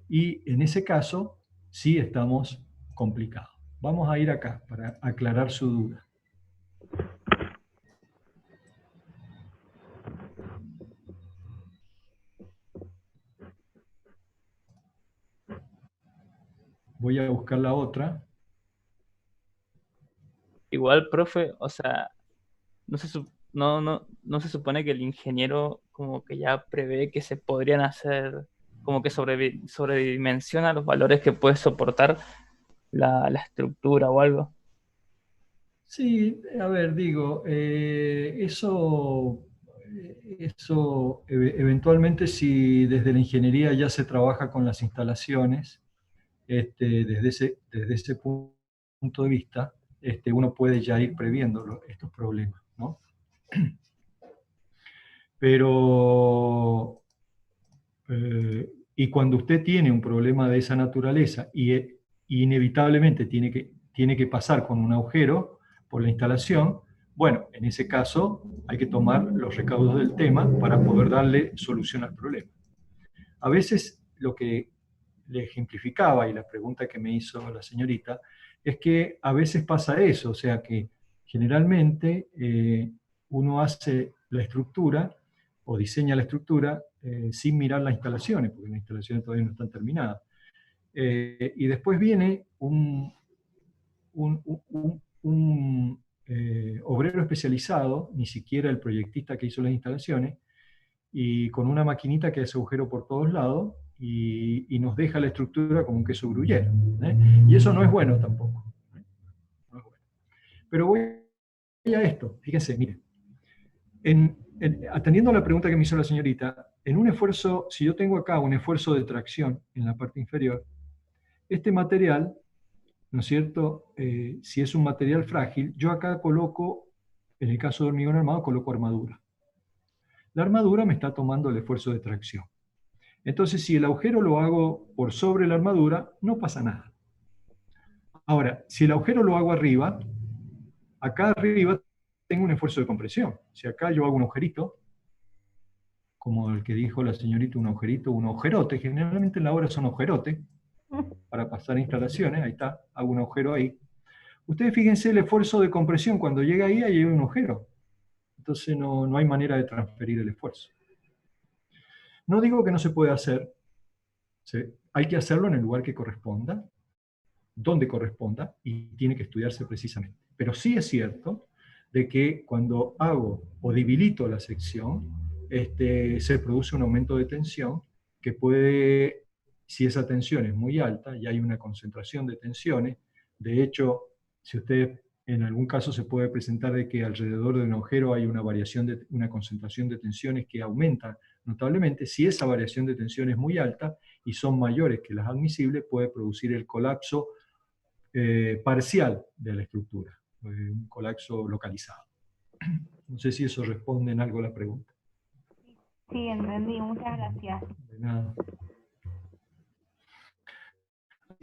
Y en ese caso, sí estamos complicados. Vamos a ir acá para aclarar su duda. Voy a buscar la otra. Igual, profe, o sea, no se supone que el ingeniero como que ya prevé que se podrían hacer, como que sobredimensiona los valores que puede soportar la estructura o algo. Sí, a ver, digo, eso eventualmente si desde la ingeniería ya se trabaja con las instalaciones, desde ese punto de vista, uno puede ya ir previendo estos problemas, ¿no? Pero, y cuando usted tiene un problema de esa naturaleza y inevitablemente tiene que pasar con un agujero por la instalación, bueno, en ese caso hay que tomar los recaudos del tema para poder darle solución al problema. A veces lo que le ejemplificaba, y la pregunta que me hizo la señorita, es que a veces pasa eso, o sea que generalmente uno hace la estructura o diseña la estructura sin mirar las instalaciones, porque las instalaciones todavía no están terminadas. Y después viene un obrero especializado, ni siquiera el proyectista que hizo las instalaciones, y con una maquinita que hace agujero por todos lados y nos deja la estructura como un queso gruyere. Y eso no es bueno tampoco. No es bueno. Pero voy a esto, fíjense, miren. Atendiendo a la pregunta que me hizo la señorita, en un esfuerzo, si yo tengo acá un esfuerzo de tracción en la parte inferior, este material, ¿no es cierto? Si es un material frágil, yo acá coloco, en el caso de hormigón armado, coloco armadura. La armadura me está tomando el esfuerzo de tracción. Entonces, si el agujero lo hago por sobre la armadura, no pasa nada. Ahora, si el agujero lo hago arriba, acá arriba tengo un esfuerzo de compresión. Si acá yo hago un agujerito, como el que dijo la señorita, un agujerito, un agujerote, generalmente en la obra son agujerotes, para pasar instalaciones, ahí está, hago un agujero ahí. Ustedes fíjense el esfuerzo de compresión, cuando llega ahí hay un agujero. Entonces no hay manera de transferir el esfuerzo. No digo que no se puede hacer, ¿sí? Hay que hacerlo en el lugar que corresponda, donde corresponda, y tiene que estudiarse precisamente. Pero sí es cierto de que cuando hago o debilito la sección, se produce un aumento de tensión que puede, si esa tensión es muy alta y hay una concentración de tensiones, de hecho, si usted en algún caso se puede presentar de que alrededor de un agujero hay una variación de una concentración de tensiones que aumenta notablemente, si esa variación de tensión es muy alta y son mayores que las admisibles, puede producir el colapso parcial de la estructura, un colapso localizado. No sé si eso responde en algo a la pregunta. Sí, entendí. Muchas gracias. De nada.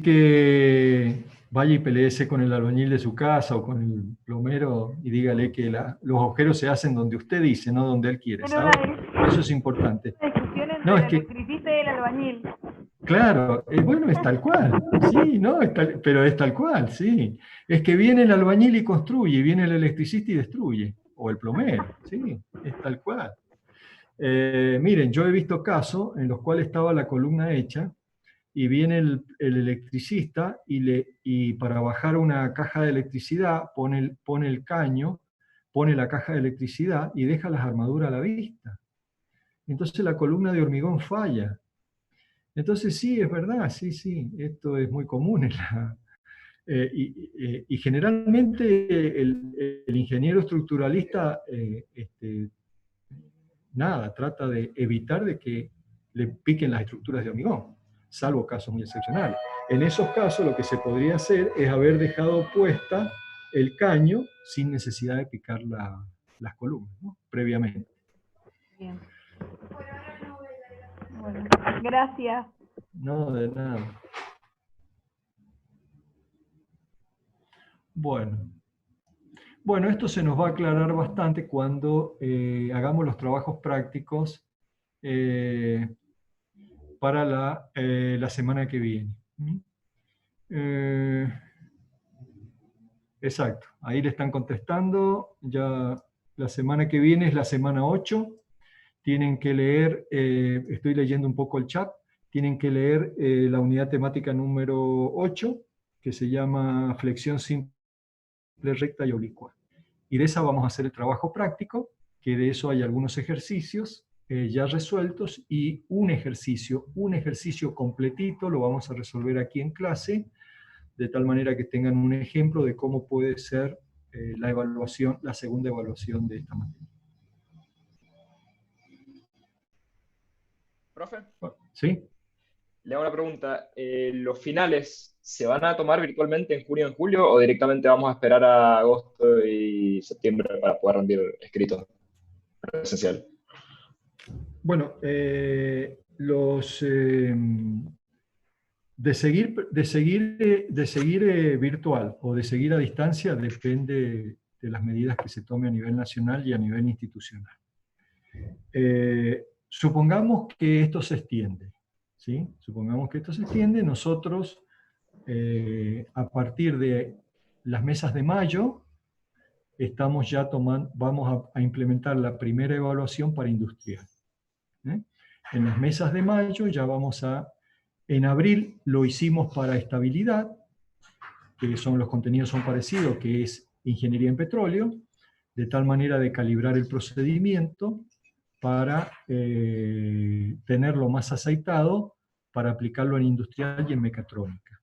Que vaya y peleese con el albañil de su casa o con el plomero y dígale que los agujeros se hacen donde usted dice, no donde él quiere, Pero ¿sabe? Eso es importante. una discusión entre No, es el que, electricista y el albañil. claro, bueno, es tal cual, sí, no, pero es tal cual, sí. Es que viene el albañil y construye, viene el electricista y destruye, o el plomero, sí, es tal cual. Miren, yo he visto casos en los cuales estaba la columna hecha y viene el electricista y para bajar una caja de electricidad pone el caño, pone la caja de electricidad y deja las armaduras a la vista. Entonces la columna de hormigón falla. Entonces sí, es verdad, sí, esto es muy común y generalmente el ingeniero estructuralista trata de evitar de que le piquen las estructuras de hormigón, salvo casos muy excepcionales. En esos casos lo que se podría hacer es haber dejado puesta el caño sin necesidad de picar las columnas, ¿no? Previamente. Bien. Bueno, gracias. No, de nada. Bueno, esto se nos va a aclarar bastante cuando hagamos los trabajos prácticos para la semana que viene. Exacto, ahí le están contestando. Ya la semana que viene es la semana 8. Tienen que leer, estoy leyendo un poco el chat, tienen que leer la unidad temática número 8, que se llama flexión simple, recta y oblicua. Y de esa vamos a hacer el trabajo práctico, que de eso hay algunos ejercicios ya resueltos y un ejercicio completito lo vamos a resolver aquí en clase, de tal manera que tengan un ejemplo de cómo puede ser la evaluación, la segunda evaluación de esta materia. Profe, ¿Sí? le hago una pregunta. ¿Los finales se van a tomar virtualmente en junio y en julio o directamente vamos a esperar a agosto y septiembre para poder rendir escritos presencial? Bueno, de seguir virtual o de seguir a distancia depende de las medidas que se tomen a nivel nacional y a nivel institucional. Supongamos que esto se extiende, ¿sí? Supongamos que esto se extiende, nosotros a partir de las mesas de mayo estamos ya vamos a implementar la primera evaluación para industrial. En las mesas de mayo ya en abril lo hicimos para estabilidad, que los contenidos son parecidos, que es ingeniería en petróleo, de tal manera de calibrar el procedimiento para tenerlo más aceitado para aplicarlo en industrial y en mecatrónica.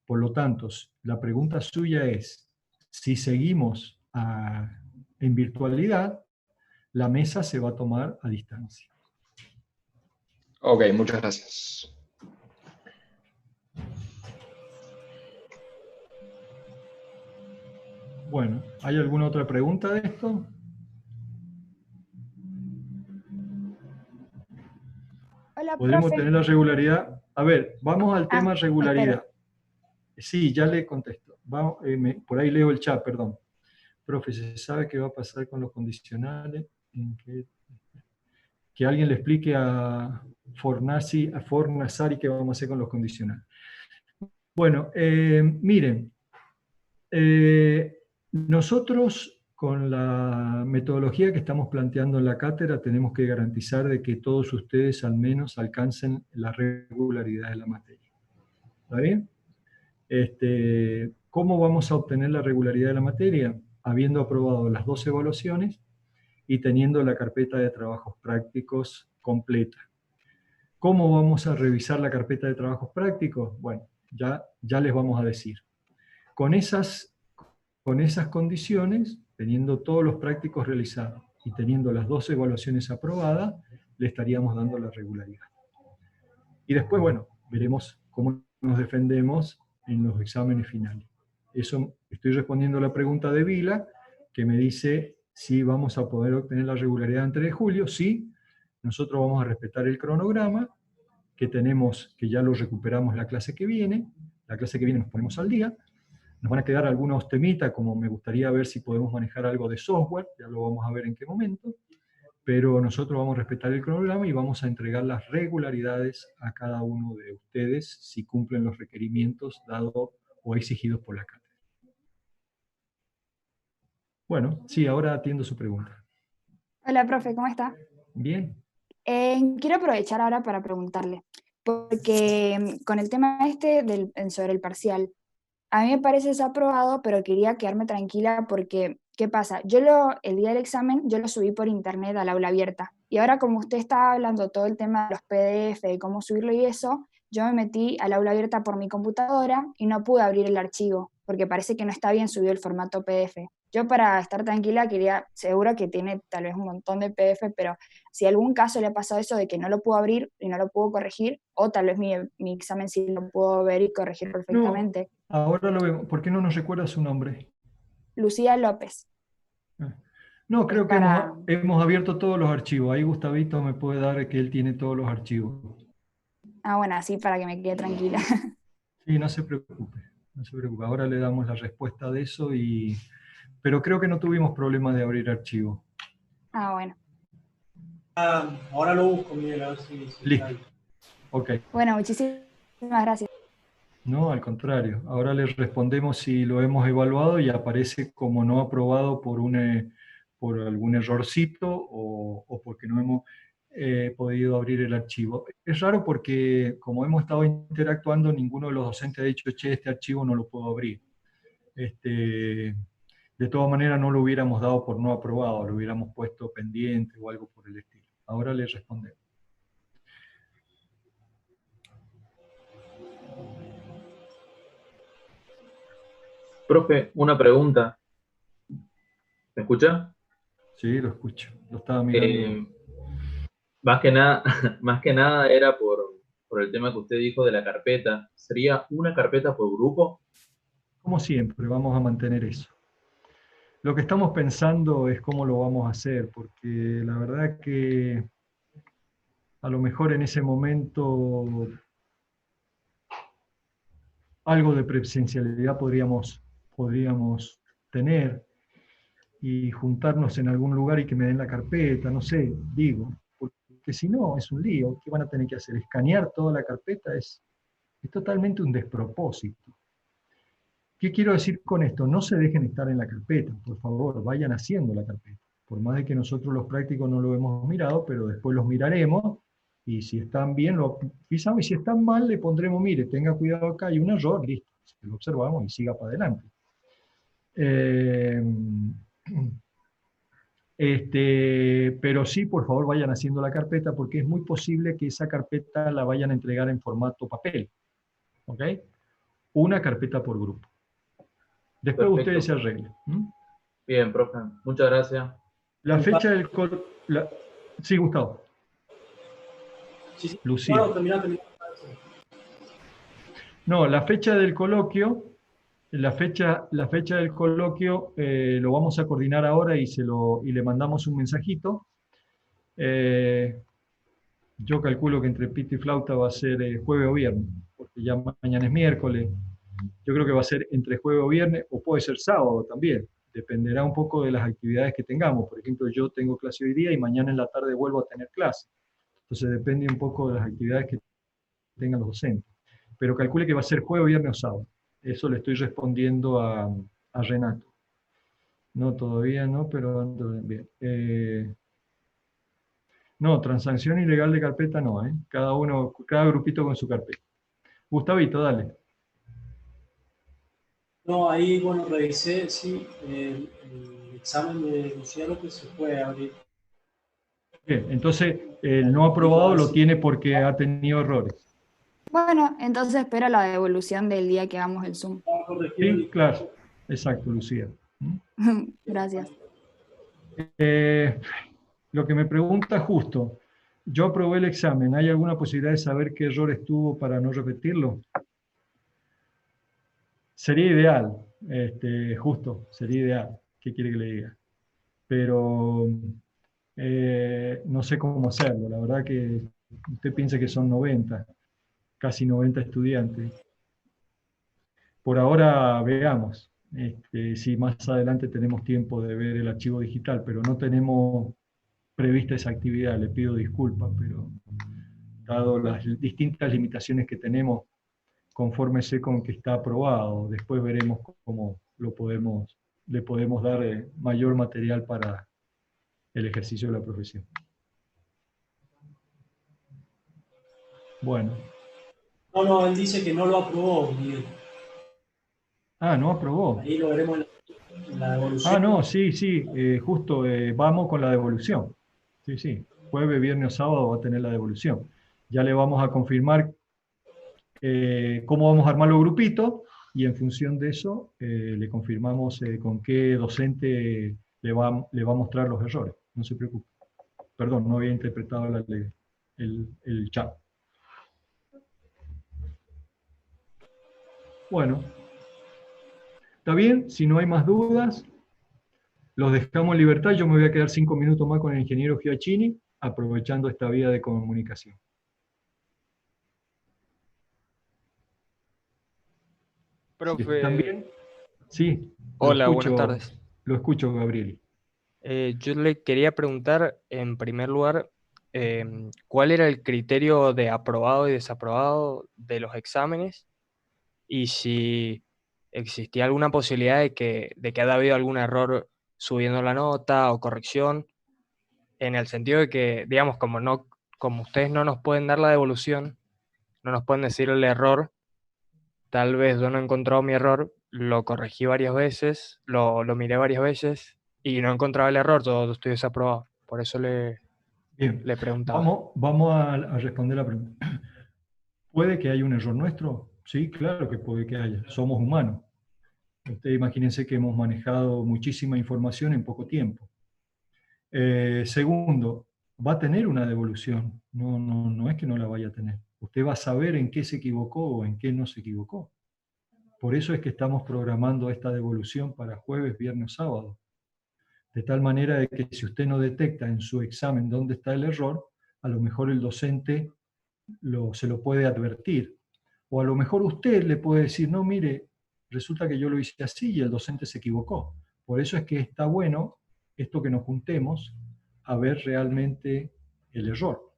Por lo tanto, la pregunta suya es, si seguimos en virtualidad, la mesa se va a tomar a distancia. Ok, muchas gracias. Bueno, ¿hay alguna otra pregunta de esto? Hola, ¿Podemos profe. tener la regularidad? A ver, vamos al tema regularidad. Espera. Sí, ya le contesto. Por ahí leo el chat, perdón. Profe, ¿se sabe qué va a pasar con los condicionales? Que alguien le explique a Fornasari qué vamos a hacer con los condicionales. Bueno, miren, nosotros con la metodología que estamos planteando en la cátedra tenemos que garantizar de que todos ustedes al menos alcancen la regularidad de la materia. ¿Está bien? ¿Cómo vamos a obtener la regularidad de la materia? Habiendo aprobado las 2 evaluaciones y teniendo la carpeta de trabajos prácticos completa. ¿Cómo vamos a revisar la carpeta de trabajos prácticos? Bueno, ya les vamos a decir. Con esas condiciones, teniendo todos los prácticos realizados y teniendo las 2 evaluaciones aprobadas, le estaríamos dando la regularidad. Y después, bueno, veremos cómo nos defendemos en los exámenes finales. Eso estoy respondiendo a la pregunta de Vila, que me dice si vamos a poder obtener la regularidad antes de julio. Sí, nosotros vamos a respetar el cronograma que tenemos, que ya lo recuperamos la clase que viene nos ponemos al día. Nos van a quedar algunos temitas, como me gustaría ver si podemos manejar algo de software, ya lo vamos a ver en qué momento, pero nosotros vamos a respetar el cronograma y vamos a entregar las regularidades a cada uno de ustedes si cumplen los requerimientos dados o exigidos por la cátedra. Bueno, sí, ahora atiendo su pregunta. Hola, profe, ¿cómo está? Bien. Quiero aprovechar ahora para preguntarle, porque con el tema sobre el parcial, a mí me parece desaprobado, pero quería quedarme tranquila porque, ¿qué pasa? El día del examen, yo lo subí por internet al aula abierta, y ahora como usted está hablando todo el tema de los PDF, de cómo subirlo y eso, yo me metí al aula abierta por mi computadora y no pude abrir el archivo, porque parece que no está bien subido el formato PDF. Yo para estar tranquila seguro que tiene tal vez un montón de PDF, pero si algún caso le ha pasado eso de que no lo puedo abrir y no lo puedo corregir, o tal vez mi examen sí lo puedo ver y corregir perfectamente. No, ahora lo vemos. ¿Por qué no nos recuerda su nombre? Lucía López. No, creo que hemos abierto todos los archivos. Ahí Gustavito me puede dar que él tiene todos los archivos. Ah, bueno, así para que me quede tranquila. Sí, no se preocupe. No se preocupe. Ahora le damos la respuesta de eso pero creo que no tuvimos problemas de abrir archivos. Ah, bueno. Ahora lo busco, Miguel, a ver si listo. Ok. Bueno, muchísimas gracias. No, al contrario. Ahora les respondemos si lo hemos evaluado y aparece como no aprobado por algún errorcito o porque no hemos podido abrir el archivo. Es raro porque como hemos estado interactuando, ninguno de los docentes ha dicho, che, este archivo no lo puedo abrir. De todas maneras no lo hubiéramos dado por no aprobado, lo hubiéramos puesto pendiente o algo por el estilo. Ahora les respondemos. Profe, una pregunta. ¿Me escucha? Sí, lo escucho. Lo estaba mirando. Más que nada era por el tema que usted dijo de la carpeta. ¿Sería una carpeta por grupo? Como siempre, vamos a mantener eso. Lo que estamos pensando es cómo lo vamos a hacer, porque la verdad que a lo mejor en ese momento algo de presencialidad podríamos tener y juntarnos en algún lugar y que me den la carpeta, no sé, digo, porque si no es un lío. ¿Qué van a tener que hacer? Escanear toda la carpeta es totalmente un despropósito. ¿Qué quiero decir con esto? No se dejen estar en la carpeta, por favor, vayan haciendo la carpeta. Por más de que nosotros los prácticos no lo hemos mirado, pero después los miraremos, y si están bien lo pisamos, y si están mal le pondremos, mire, tenga cuidado acá, hay un error, listo, lo observamos y siga para adelante. Pero sí, por favor, vayan haciendo la carpeta, porque es muy posible que esa carpeta la vayan a entregar en formato papel. ¿Ok? Una carpeta por grupo. Después Perfecto. ustedes se arreglan. Bien, profe. Muchas gracias. La fecha del Sí, Gustavo. Sí. Lucía. No, termina. No, la fecha del coloquio, la fecha del coloquio lo vamos a coordinar ahora y le mandamos un mensajito. Yo calculo que entre pito y flauta va a ser jueves o viernes, porque ya mañana es miércoles. Yo creo que va a ser entre jueves o viernes, o puede ser sábado también. Dependerá un poco de las actividades que tengamos. Por ejemplo, yo tengo clase hoy día y mañana en la tarde vuelvo a tener clase. Entonces depende un poco de las actividades que tengan los docentes. Pero calcule que va a ser jueves, viernes o sábado. Eso le estoy respondiendo a Renato. No, todavía no, pero ando bien. No, transacción ilegal de carpeta no, ¿eh? Cada grupito con su carpeta. Gustavito, dale. No, ahí, bueno, revisé, sí, el examen de Lucía López se puede abrir. Bien, entonces el no aprobado lo tiene porque ha tenido errores. Bueno, entonces espero la devolución del día que hagamos el Zoom. Sí, claro. Exacto, Lucía. Gracias. Lo que me pregunta justo, yo aprobé el examen, ¿hay alguna posibilidad de saber qué errores tuvo para no repetirlo? Sería ideal, justo, sería ideal. ¿Qué quiere que le diga? Pero no sé cómo hacerlo. La verdad que usted piensa que son 90, casi 90 estudiantes. Por ahora veamos si más adelante tenemos tiempo de ver el archivo digital, pero no tenemos prevista esa actividad. Le pido disculpas, pero dado las distintas limitaciones que tenemos, confórmese con que está aprobado. Después veremos cómo le podemos dar mayor material para el ejercicio de la profesión. Bueno. No, él dice que no lo aprobó, Miguel. Ah, no aprobó. Ahí lo veremos en la devolución. Ah, no, sí, justo vamos con la devolución. Sí. Jueves, viernes o sábado va a tener la devolución. Ya le vamos a confirmar cómo vamos a armar los grupitos y en función de eso le confirmamos con qué docente le va a mostrar los errores. No se preocupe. Perdón, no había interpretado el chat. Bueno, ¿está bien? Si no hay más dudas, los dejamos en libertad. Yo me voy a quedar 5 minutos más con el ingeniero Giacchini, aprovechando esta vía de comunicación. Profe. ¿Están bien? Sí. Hola, buenas tardes. Lo escucho, Gabriel. Yo le quería preguntar, en primer lugar, ¿cuál era el criterio de aprobado y desaprobado de los exámenes? Y si existía alguna posibilidad de que haya habido algún error subiendo la nota o corrección, en el sentido de que, digamos, como ustedes no nos pueden dar la devolución, no nos pueden decir el error, tal vez yo no he encontrado mi error, lo corregí varias veces, lo miré varias veces y no encontraba el error, todo estoy desaprobado. Por eso le preguntaba. Vamos a responder la pregunta. ¿Puede que haya un error nuestro? Sí, claro que puede que haya. Somos humanos. Ustedes imagínense que hemos manejado muchísima información en poco tiempo. Segundo, va a tener una devolución. No es que no la vaya a tener. Usted va a saber en qué se equivocó o en qué no se equivocó. Por eso es que estamos programando esta devolución para jueves, viernes, sábado. De tal manera de que si usted no detecta en su examen dónde está el error, a lo mejor el docente se lo puede advertir. O a lo mejor usted le puede decir, no, mire, resulta que yo lo hice así y el docente se equivocó. Por eso es que está bueno esto que nos juntemos a ver realmente el error.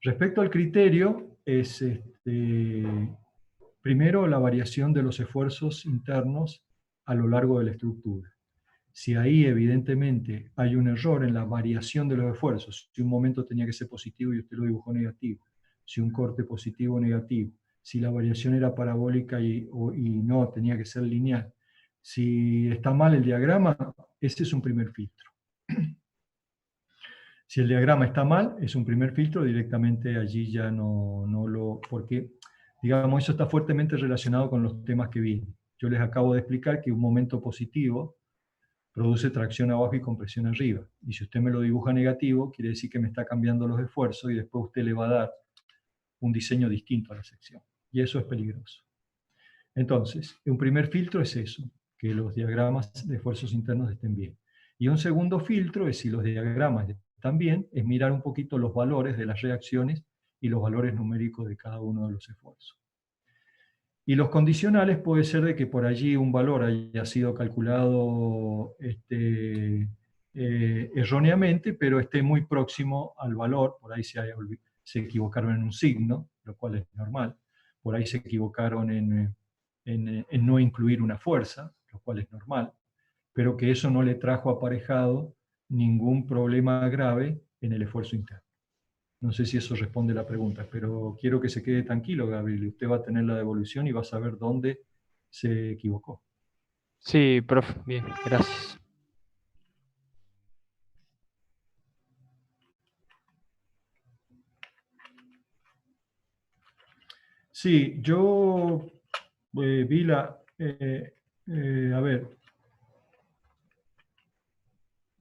Respecto al criterio, es primero la variación de los esfuerzos internos a lo largo de la estructura. Si ahí evidentemente hay un error en la variación de los esfuerzos, si un momento tenía que ser positivo y usted lo dibujó negativo, si un corte positivo o negativo, si la variación era parabólica y no, tenía que ser lineal, si está mal el diagrama, ese es un primer filtro. Si el diagrama está mal, es un primer filtro, directamente allí ya no lo... porque, digamos, eso está fuertemente relacionado con los temas que vienen. Yo les acabo de explicar que un momento positivo produce tracción abajo y compresión arriba. Y si usted me lo dibuja negativo, quiere decir que me está cambiando los esfuerzos y después usted le va a dar un diseño distinto a la sección. Y eso es peligroso. Entonces, un primer filtro es eso, que los diagramas de esfuerzos internos estén bien. Y un segundo filtro es si los diagramas están bien, es mirar un poquito los valores de las reacciones y los valores numéricos de cada uno de los esfuerzos. Y los condicionales puede ser de que por allí un valor haya sido calculado erróneamente, pero esté muy próximo al valor, por ahí se equivocaron en un signo, lo cual es normal, por ahí se equivocaron en no incluir una fuerza, lo cual es normal, pero que eso no le trajo aparejado ningún problema grave en el esfuerzo interno. No sé si eso responde la pregunta, pero quiero que se quede tranquilo, Gabriel. Usted va a tener la devolución y va a saber dónde se equivocó. Sí, profe, bien, gracias. Sí, yo vi la... a ver,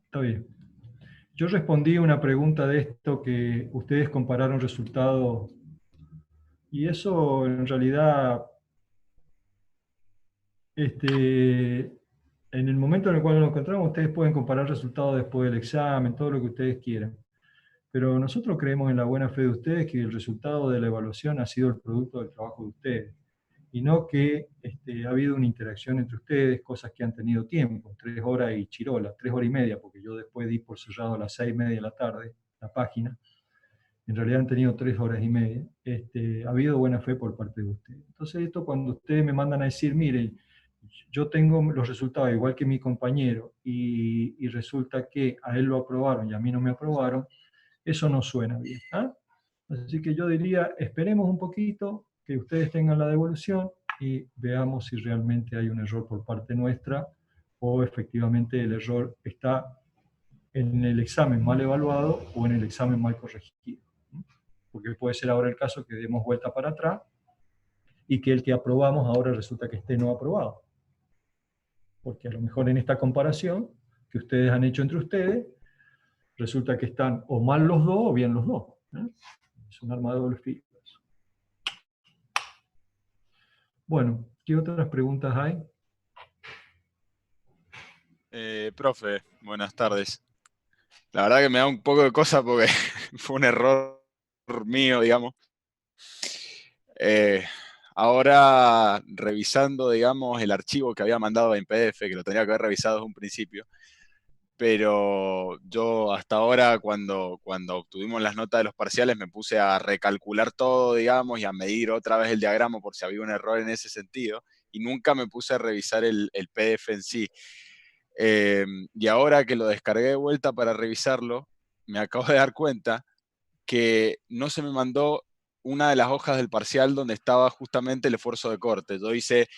está bien. Yo respondí una pregunta de esto que ustedes compararon resultados y eso en realidad, en el momento en el cual nos encontramos, ustedes pueden comparar resultados después del examen, todo lo que ustedes quieran. Pero nosotros creemos en la buena fe de ustedes que el resultado de la evaluación ha sido el producto del trabajo de ustedes. Y no que ha habido una interacción entre ustedes, cosas que han tenido tiempo, 3 horas y chirola, 3 horas y media, porque yo después di por cerrado a las 6:30 de la tarde la página. En realidad han tenido 3 horas y media. Ha habido buena fe por parte de ustedes. Entonces esto cuando ustedes me mandan a decir, miren, yo tengo los resultados igual que mi compañero y resulta que a él lo aprobaron y a mí no me aprobaron, eso no suena bien. ¿Ah? Así que yo diría, esperemos un poquito, que ustedes tengan la devolución y veamos si realmente hay un error por parte nuestra o efectivamente el error está en el examen mal evaluado o en el examen mal corregido. Porque puede ser ahora el caso que demos vuelta para atrás y que el que aprobamos ahora resulta que esté no aprobado. Porque a lo mejor en esta comparación que ustedes han hecho entre ustedes, resulta que están o mal los dos o bien los dos. Es un arma de doble filo. Bueno, ¿qué otras preguntas hay? Profe, buenas tardes. La verdad que me da un poco de cosa porque fue un error mío, digamos. Ahora, revisando, digamos, el archivo que había mandado en PDF, que lo tenía que haber revisado desde un principio, pero yo hasta ahora, cuando obtuvimos las notas de los parciales, me puse a recalcular todo, digamos, y a medir otra vez el diagrama por si había un error en ese sentido, y nunca me puse a revisar el PDF en sí. Y ahora que lo descargué de vuelta para revisarlo, me acabo de dar cuenta que no se me mandó una de las hojas del parcial donde estaba justamente el esfuerzo de corte. Yo hice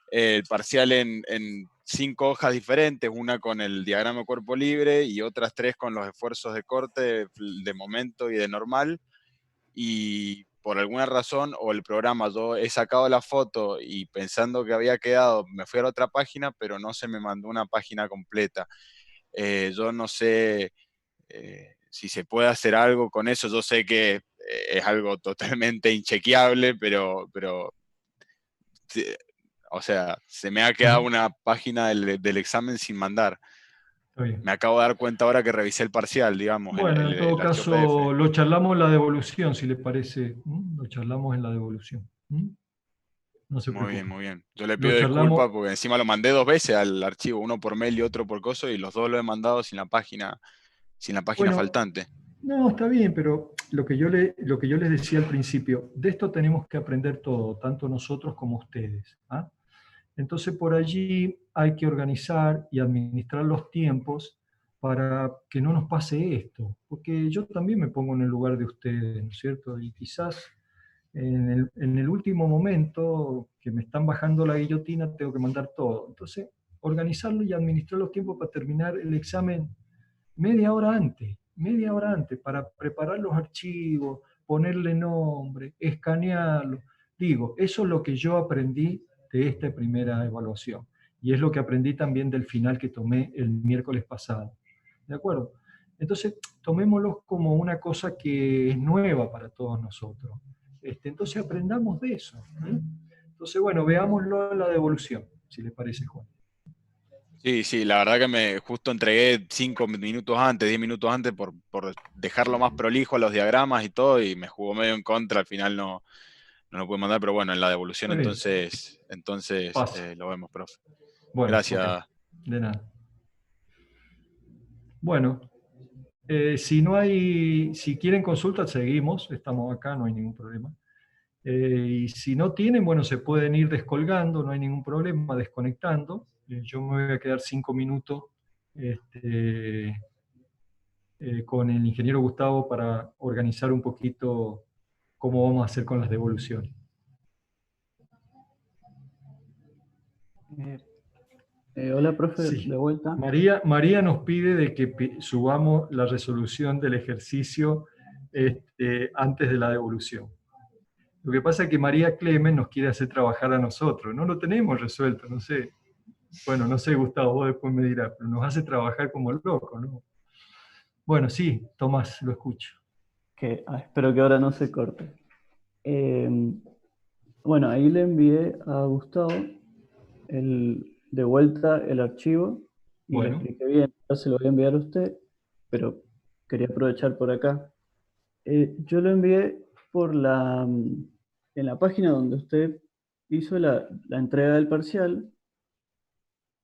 el parcial en 5 hojas diferentes, una con el diagrama de cuerpo libre y otras 3 con los esfuerzos de corte de momento y de normal. Y por alguna razón, o el programa, yo he sacado la foto y pensando que había quedado, me fui a la otra página, pero no se me mandó una página completa. Yo no sé si se puede hacer algo con eso. Yo sé que es algo totalmente inchequeable, pero o sea, se me ha quedado una página del examen sin mandar. Me acabo de dar cuenta ahora que revisé el parcial, digamos. Bueno, en todo caso, lo charlamos en la devolución, si le parece. Lo charlamos en la devolución. No se preocupe. Muy bien. Yo le pido disculpas porque encima lo mandé 2 veces al archivo, uno por mail y otro por coso, y los dos lo he mandado sin la página Bueno, faltante. No, está bien, pero lo que yo les decía al principio, de esto tenemos que aprender todo, tanto nosotros como ustedes. ¿Ah? Entonces por allí hay que organizar y administrar los tiempos para que no nos pase esto, porque yo también me pongo en el lugar de ustedes, ¿no es cierto? Y quizás en el último momento que me están bajando la guillotina tengo que mandar todo. Entonces, organizarlo y administrar los tiempos para terminar el examen media hora antes, para preparar los archivos, ponerle nombre, escanearlo. Digo, eso es lo que yo aprendí de esta primera evaluación. Y es lo que aprendí también del final que tomé el miércoles pasado. ¿De acuerdo? Entonces, tomémoslo como una cosa que es nueva para todos nosotros. Entonces, aprendamos de eso. Entonces, bueno, veámoslo en la devolución, si le parece, Juan. Sí, la verdad que me justo entregué 5 minutos antes, 10 minutos antes por dejarlo más prolijo a los diagramas y todo, y me jugó medio en contra, al final no lo pude mandar, pero bueno, en la devolución entonces lo vemos, profe. Bueno, gracias. Okay. De nada. Bueno, si quieren consultas, seguimos, estamos acá, no hay ningún problema. Y si no tienen, bueno, se pueden ir descolgando, no hay ningún problema, desconectando. yo me voy a quedar 5 minutos con el ingeniero Gustavo para organizar un poquito cómo vamos a hacer con las devoluciones. Hola, profe, Sí. de vuelta. María nos pide de que subamos la resolución del ejercicio antes de la devolución. Lo que pasa es que María Clemen nos quiere hacer trabajar a nosotros. No lo tenemos resuelto, no sé. Bueno, no sé, Gustavo, vos después me dirás, pero nos hace trabajar como locos, ¿no? Bueno, sí, Tomás, lo escucho. Espero que ahora no se corte. Bueno, ahí le envié a Gustavo de vuelta el archivo y Bueno. le expliqué bien. Yo se lo voy a enviar a usted, pero quería aprovechar por acá. Yo lo envié en la página donde usted hizo la entrega del parcial,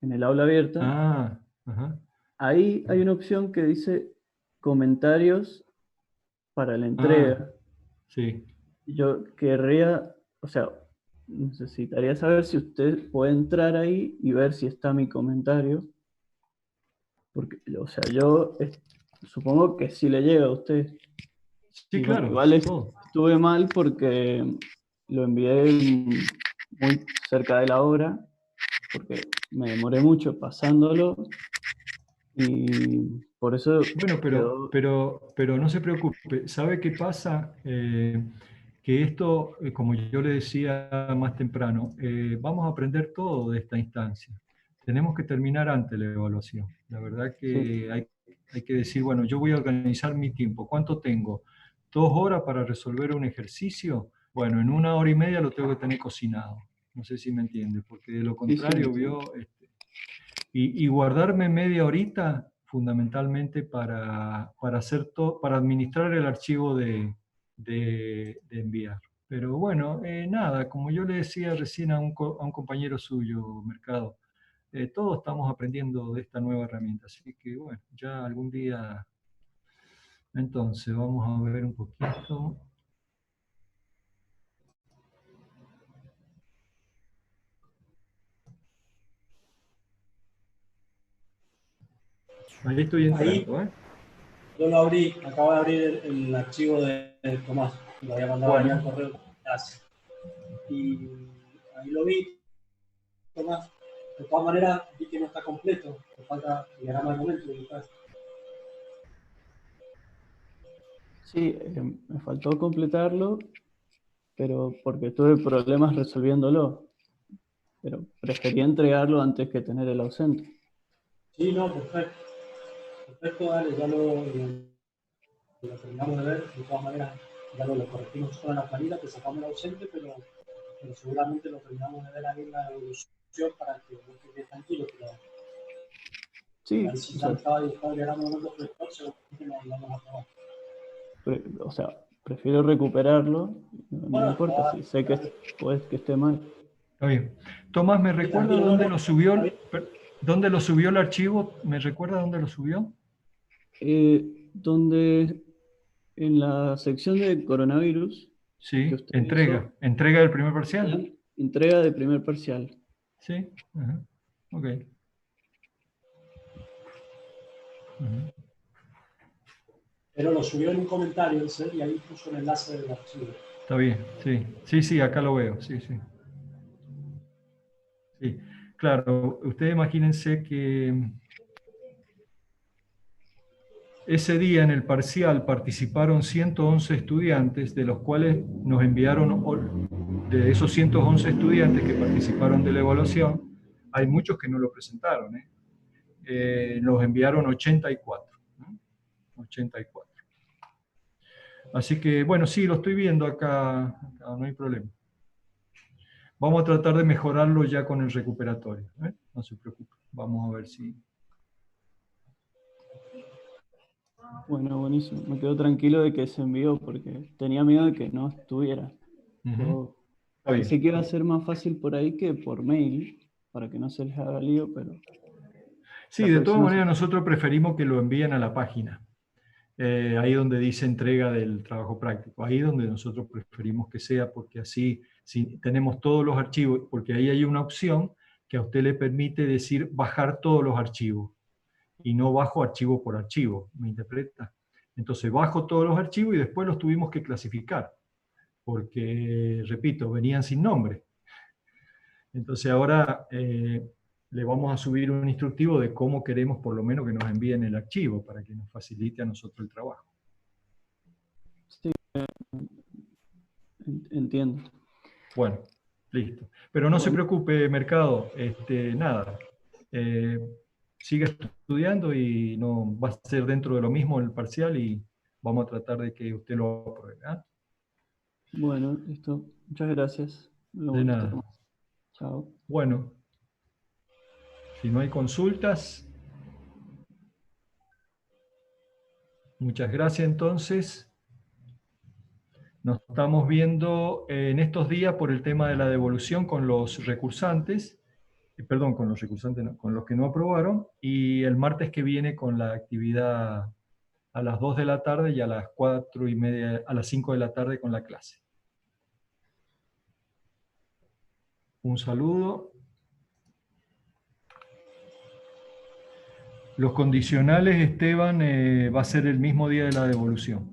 en el aula abierta. Ah, ajá. Ahí hay una opción que dice comentarios para la entrega. Sí. Yo querría, o sea, necesitaría saber si usted puede entrar ahí y ver si está mi comentario. Porque, o sea, yo supongo que sí le llega a usted. Sí, Y claro. igual todo. estuve mal porque lo envié muy cerca de la hora, porque me demoré mucho pasándolo y por eso Bueno, quedó... pero no se preocupe. ¿Sabe qué pasa? Que esto, como yo le decía más temprano, vamos a aprender todo de esta instancia. Tenemos que terminar antes la evaluación. La verdad que Sí. hay que decir, bueno, yo voy a organizar mi tiempo. ¿Cuánto tengo? 2 horas para resolver un ejercicio. Bueno, en 1 hora y media lo tengo que tener cocinado. No sé si me entiende, porque de lo contrario, Sí, vio, y guardarme media horita fundamentalmente para para administrar el archivo de enviar. Pero bueno, nada, como yo le decía recién a un compañero suyo, Mercado, todos estamos aprendiendo de esta nueva herramienta, así que bueno, ya algún día. Entonces, vamos a ver un poquito. Ahí estoy entrando, Ahí, yo lo abrí, acabo de abrir el archivo de Tomás, lo había mandado ahí al correo. Gracias. Y ahí lo vi, Tomás. De todas maneras, vi que no está completo, me falta el diagrama de momento. Sí, me faltó completarlo, pero porque tuve problemas resolviéndolo. Pero prefería entregarlo antes que tener el ausente. Sí, no, perfecto. Perfecto, dale, ya lo terminamos de ver. De todas maneras, ya lo corregimos con la planilla, que sacamos el ausente, pero seguramente lo terminamos de ver ahí en la evolución para que no quede tranquilo. Pero Sí, si ya estaba dibujado el diagrama de los proyectos, seguramente no vamos a probar. o sea, prefiero recuperarlo, no Bueno, importa si sé que puede que esté mal. Está bien. Tomás, ¿me recuerda dónde lo subió el archivo? ¿Me recuerda dónde lo subió? Donde en la sección de coronavirus. Sí, entrega del primer parcial. Entrega de primer parcial. Sí, ajá. Ok. Pero lo subió en un comentario y ahí puso el enlace del archivo. Está bien, sí. Sí, acá lo veo, sí. Sí, claro, ustedes imagínense que ese día en el parcial participaron 111 estudiantes, de los cuales nos enviaron, de esos 111 estudiantes que participaron de la evaluación, hay muchos que no lo presentaron, nos enviaron 84, ¿no? 84. Así que, bueno, sí, lo estoy viendo acá, no hay problema. Vamos a tratar de mejorarlo ya con el recuperatorio, no se preocupe, vamos a ver si... Bueno, buenísimo. Me quedo tranquilo de que se envió porque tenía miedo de que no estuviera. Yo pensé que iba a ser más fácil por ahí que por mail, para que no se les haga lío, pero... Sí, de todas maneras nosotros preferimos que lo envíen a la página. Ahí donde dice entrega del trabajo práctico. Ahí donde nosotros preferimos que sea, porque así si tenemos todos los archivos, porque ahí hay una opción que a usted le permite decir bajar todos los archivos, y no bajo archivo por archivo, ¿me interpreta? Entonces bajo todos los archivos y después los tuvimos que clasificar, porque, repito, venían sin nombre. Entonces ahora le vamos a subir un instructivo de cómo queremos por lo menos que nos envíen el archivo, para que nos facilite a nosotros el trabajo. Sí, entiendo. Bueno, listo. Pero no se preocupe, Mercado, nada. Siga estudiando y no va a ser dentro de lo mismo el parcial y vamos a tratar de que usted lo apruebe. ¿Ah? Bueno, listo. Muchas gracias. De nada. Chao. Bueno, si no hay consultas, muchas gracias entonces. Nos estamos viendo en estos días por el tema de la devolución con los recursantes, perdón, con los recursantes no, con los que no aprobaron, y el martes que viene con la actividad a las 2 de la tarde y a las 4:30, a las 5 de la tarde con la clase. Un saludo. Los condicionales, Esteban, va a ser el mismo día de la devolución.